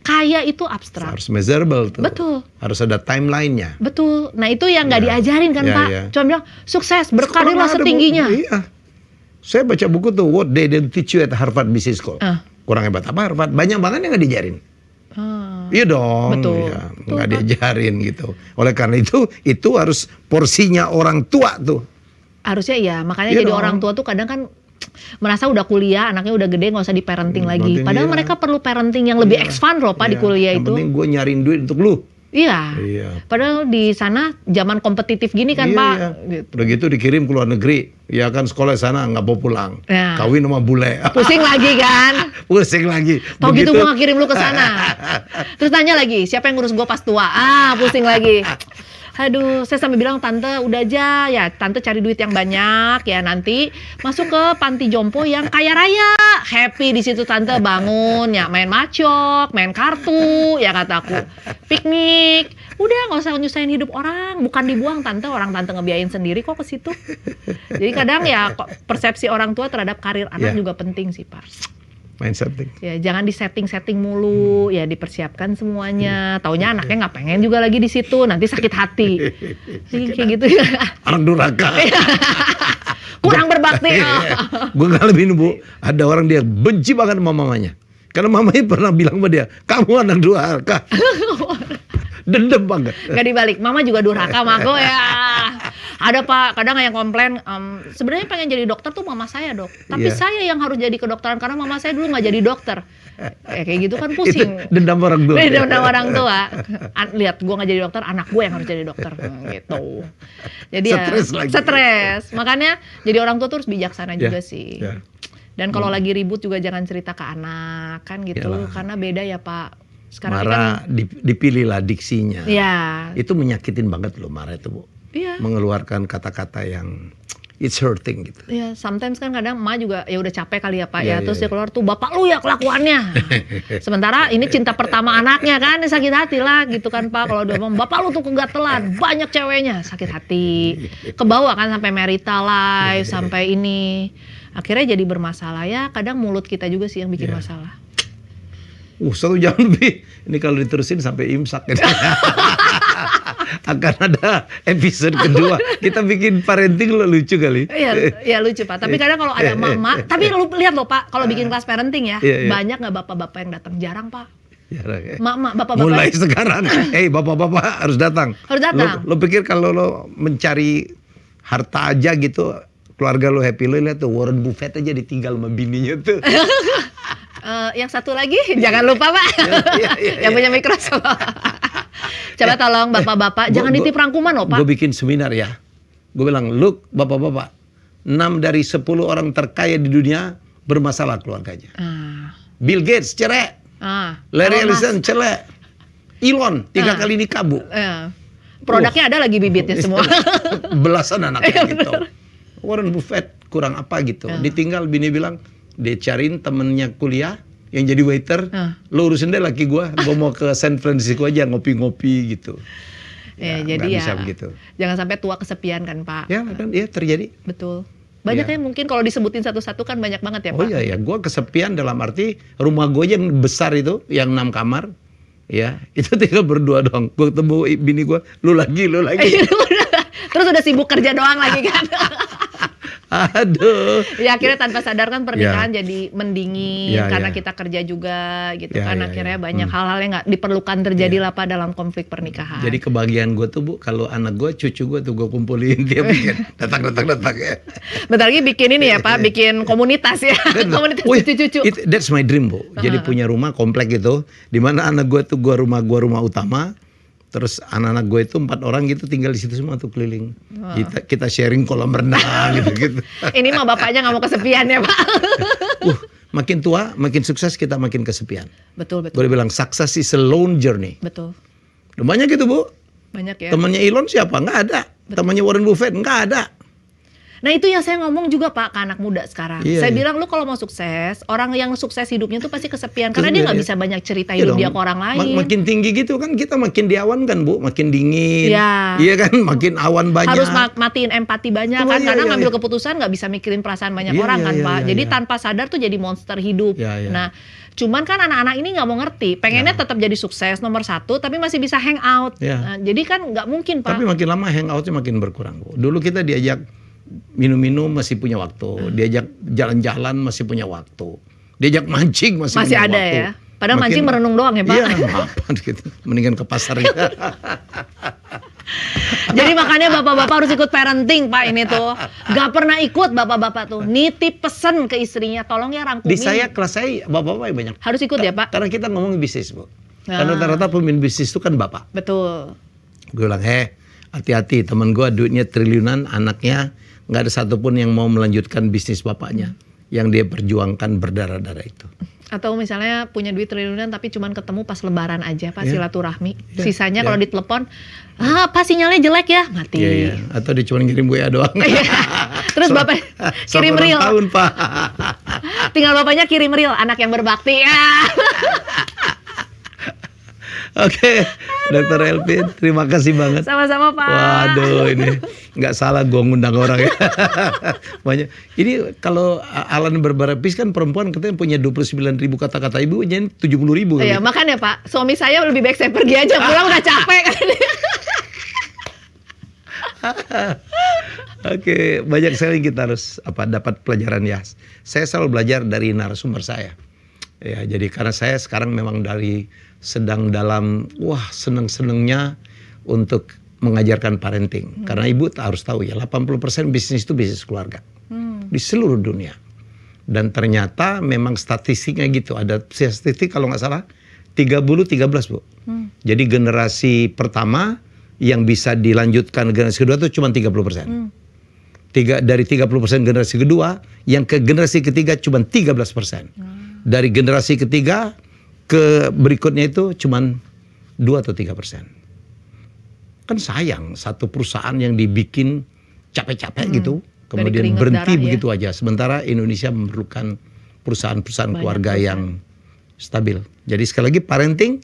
Kaya itu abstrak. Harus measurable tuh. Betul. Harus ada timelinenya. Betul. Nah itu yang nggak diajarin kan Pak. Cuma bilang sukses, berkarirlah setingginya. Iya. Saya baca buku tuh What They Didn't Teach You at Harvard Business School. Kurang hebat apa Harvard? Banyak banget yang nggak diajarin. Iya dong. Betul. Ya, nggak diajarin gitu. Oleh karena itu harus porsinya orang tua tuh. Harusnya ya. Makanya jadi orang tua tuh kadang kan merasa udah kuliah, anaknya udah gede, nggak usah di parenting lagi. Padahal mereka perlu parenting yang lebih expand loh Pak di kuliah itu. Yang penting gue nyariin duit untuk lu. Iya. Padahal di sana zaman kompetitif gini kan Pak. Gitu. Udah gitu dikirim ke luar negeri, ya kan sekolah sana nggak mau pulang, kawin sama bule. Pusing lagi kan? Pusing lagi. Tau gitu gue nggak kirim lu ke sana. Terus tanya lagi, siapa yang ngurus gue pas tua? Pusing lagi. Aduh, saya sampai bilang tante udah aja ya, tante cari duit yang banyak ya, nanti masuk ke panti jompo yang kaya raya, happy di situ tante, bangun ya, main macok, main kartu ya kataku, piknik, udah nggak usah nyusahin hidup orang, bukan dibuang tante, orang tante ngebiayain sendiri kok ke situ. Jadi kadang ya persepsi orang tua terhadap karir anak juga penting sih Pak. Main setting. Ya jangan di setting mulu, ya dipersiapkan semuanya. Taunya anaknya nggak pengen juga lagi di situ, nanti sakit hati. Kayak gitu ya. Anak durhaka. Kurang berbakti. Gue ngalamin Bu, ada orang dia benci banget sama mamanya. Karena mamanya pernah bilang sama dia, kamu anak durhaka. Dendam banget. Gak dibalik, mama juga durhaka sama aku ya. Ada Pak, kadang yang komplain, sebenarnya pengen jadi dokter tuh mama saya dok. Tapi saya yang harus jadi kedokteran karena mama saya dulu nggak jadi dokter. Kayak gitu kan pusing. Itu dendam orang tua. Dendam orang tua. Lihat, gue nggak jadi dokter, anak gue yang harus jadi dokter. Gitu. Jadi stres. Makanya jadi orang tua tuh harus bijaksana juga sih. Dan kalau lagi ribut juga jangan cerita ke anak kan gitu. Yalah. Karena beda ya Pak. Sekarang marah kan, dipilih lah diksinya. Ya. Itu menyakitin banget loh marah itu Bu. Iya. Mengeluarkan kata-kata yang it's hurting gitu. Iya, sometimes kan kadang emak juga ya udah capek kali ya Pak ya. Terus dia keluar tuh, bapak lu ya kelakuannya. Sementara ini cinta pertama anaknya kan, sakit hati lah gitu kan Pak. Kalau dia ngomong, bapak lu tuh kegatelan, banyak ceweknya, sakit hati. Kebawa kan sampai marital life, sampai ini. Akhirnya jadi bermasalah ya, kadang mulut kita juga sih yang bikin masalah. 1 jam lebih. Ini kalau diterusin sampai imsak. Akan ada episode kedua. Kita bikin parenting lo lucu kali. Iya lucu Pak. Tapi kadang kalau ada mama, tapi lu lihat loh Pak, kalau bikin kelas parenting ya, banyak nggak bapak-bapak yang datang? Jarang Pak. Mama, bapak-bapak. Mulai sekarang, bapak-bapak harus datang. Harus datang. Lo pikir kalau lo mencari harta aja gitu, keluarga lo happy, lo lihat tuh Warren Buffett aja ditinggal sama bininya tuh. Yang satu lagi jangan lupa Pak, yang punya Microsoft. Coba tolong bapak-bapak jangan ditip rangkuman loh Pak. Gue bikin seminar ya, gue bilang, look bapak-bapak, 6 dari 10 orang terkaya di dunia bermasalah keluarganya. Bill Gates cerai, Larry Ellison cerai, Elon 3 kali nikah Bu. Produknya ada lagi bibitnya semua. Belasan anaknya gitu. Warren Buffett kurang apa gitu, ditinggal bini bilang, dia cariin temennya kuliah yang jadi waiter, lo urusin deh laki gue mau ke San Francisco aja ngopi-ngopi gitu. Jadi bisa begitu. Jangan sampai tua kesepian kan Pak. Ya kan, terjadi. Betul. Banyaknya mungkin kalau disebutin satu-satu kan banyak banget ya Pak. Oh iya, gue kesepian dalam arti rumah gue yang besar itu, yang 6 kamar, ya itu tinggal berdua doang. Gue ketemu bini gue, lu lagi. Terus udah sibuk kerja doang lagi kan. Aduh. Ya akhirnya tanpa sadar kan pernikahan jadi mendingin karena kita kerja juga gitu kan. Akhirnya banyak hal-hal yang nggak diperlukan terjadi lah Pak dalam konflik pernikahan. Jadi kebahagiaan gue tuh Bu, kalau anak gue, cucu gue tuh gue kumpulin, dia bikin datang ya. Bentar lagi bikin ini ya Pak, bikin komunitas ya. Komunitas cucu-cucu. That's my dream Bu. Jadi punya rumah komplek gitu, di mana anak gue tuh rumah utama. Terus anak-anak gue itu 4 orang gitu tinggal di situ semua tuh keliling. Kita sharing kolam renang gitu. Ini mah bapaknya nggak mau kesepian ya Pak. Makin tua, makin sukses, kita makin kesepian. Betul. Gue bilang success is a lone journey. Betul. Banyak gitu Bu. Banyak ya. Temannya Elon siapa? Nggak ada. Temannya Warren Buffett nggak ada. Nah itu yang saya ngomong juga Pak ke anak muda sekarang. Saya bilang lu kalau mau sukses, orang yang sukses hidupnya tuh pasti kesepian. Karena dia nggak bisa banyak cerita hidup dia ke orang lain. Makin tinggi gitu kan kita makin diawan kan Bu, makin dingin. Iya kan, makin awan banyak. Harus matiin empati banyak kan, karena ngambil keputusan nggak bisa mikirin perasaan banyak orang kan Pak. Jadi tanpa sadar tuh jadi monster hidup. Nah cuman kan anak-anak ini nggak mau ngerti, pengennya tetap jadi sukses nomor 1, tapi masih bisa hang out. Nah, jadi kan nggak mungkin Pak. Tapi makin lama hang outnya makin berkurang Bu. Dulu kita diajak minum-minum masih punya waktu, diajak jalan-jalan masih punya waktu, diajak mancing masih punya ada waktu. Ya. Padahal mancing merenung doang ya Pak. Iya, apa gitu. Mendingan ke pasar gitu. Jadi makanya bapak-bapak harus ikut parenting Pak ini tuh. Gak pernah ikut bapak-bapak tuh. Nitip pesen ke istrinya, tolong ya rangkumin. Di kelas saya bapak-bapak banyak. Harus ikut ya Pak. Karena kita ngomong bisnis Bu. Karena rata-rata pemimpin bisnis itu kan bapak. Betul. Gue bilang, hati-hati, teman gue duitnya triliunan, anaknya nggak ada satupun yang mau melanjutkan bisnis bapaknya yang dia perjuangkan berdarah-darah itu. Atau misalnya punya duit triliunan tapi cuman ketemu pas lebaran aja Pak, silaturahmi. Sisanya kalau ditelepon, Pak sinyalnya jelek ya, mati. Atau dia cuma ngirim WA doang. Terus bapak kirim reel. Tahun Pak. Tinggal bapaknya kirim reel, anak yang berbakti. Oke, Dr. Elvin, terima kasih banget. Sama-sama Pak. Waduh, ini nggak salah gue ngundang orang ya. Banyak. Ini kalau Alan Berbarapis kan perempuan katanya punya 29.000 kata-kata, ibu jadi 70.000. Iya, makanya Pak, suami saya lebih baik saya pergi aja, pulang udah capek kan. Oke, banyak sekali kita harus dapat pelajaran ya. Saya selalu belajar dari narasumber saya. Ya, jadi karena saya sekarang memang sedang dalam seneng-senengnya untuk mengajarkan parenting. Karena ibu harus tahu ya, 80% bisnis itu bisnis keluarga. Di seluruh dunia. Dan ternyata memang statistiknya gitu. Ada statistik kalau nggak salah 30-13 Bu. Jadi generasi pertama yang bisa dilanjutkan generasi kedua itu cuma 30%. Dari 30% generasi kedua, yang ke generasi ketiga cuma 13%. Dari generasi ketiga ke berikutnya itu cuma 2 atau 3%. Kan sayang satu perusahaan yang dibikin capek-capek gitu, kemudian berhenti begitu aja. Sementara Indonesia memerlukan perusahaan-perusahaan keluarga yang stabil. Jadi sekali lagi parenting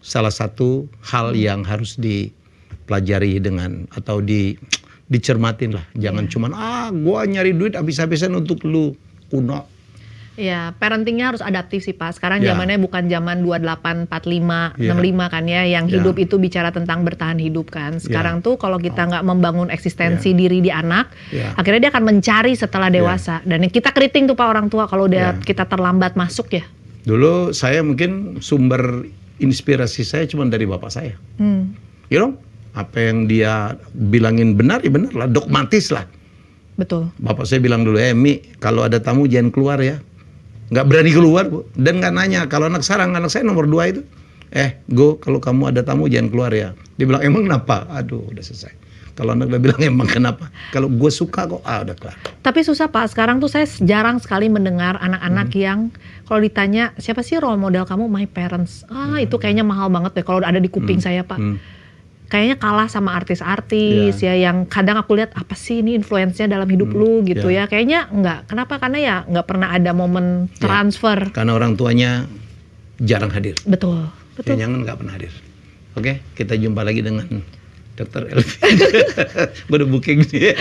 salah satu hal yang harus dipelajari atau dicermatin lah. Jangan cuman gua nyari duit habis-habisan untuk lu, kuno. Ya, parentingnya harus adaptif sih Pak. Sekarang zamannya bukan zaman 28, 45, 65 kan ya. Yang hidup itu bicara tentang bertahan hidup kan. Sekarang tuh kalau kita nggak membangun eksistensi diri di anak, akhirnya dia akan mencari setelah dewasa. Dan kita keriting tuh Pak orang tua kalau kita terlambat masuk ya. Dulu saya mungkin sumber inspirasi saya cuma dari bapak saya. You know, apa yang dia bilangin benar ya benar lah, dogmatis lah. Betul. Bapak saya bilang dulu, Mi, kalau ada tamu jangan keluar ya. Nggak berani keluar Bu. Dan nggak nanya. Kalau anak saya nomor 2 itu, Go, kalau kamu ada tamu jangan keluar ya. Dia bilang, emang kenapa? Aduh, udah selesai. Kalau anak dia bilang emang kenapa? Kalau gue suka kok, udah kelar. Tapi susah Pak, sekarang tuh saya jarang sekali mendengar anak-anak yang kalau ditanya siapa sih role model kamu, my parents. Itu kayaknya mahal banget deh kalau ada di kuping saya Pak. Kayaknya kalah sama artis-artis ya yang kadang aku lihat apa sih ini influence-nya dalam hidup lu gitu ya. Kayaknya enggak. Kenapa? Karena ya enggak pernah ada momen transfer. Karena orang tuanya jarang hadir. Betul. Jangan enggak pernah hadir. Oke, kita jumpa lagi dengan Dr. Elvi. Udah booking nih.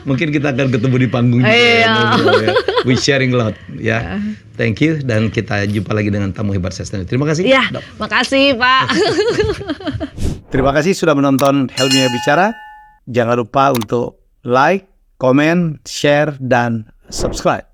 Mungkin kita akan ketemu di panggung juga ya. We sharing a lot ya. Thank you dan kita jumpa lagi dengan tamu hebat saya sendiri. Terima kasih. Iya, makasih Pak. Terima kasih sudah menonton Helminya Bicara. Jangan lupa untuk like, komen, share, dan subscribe.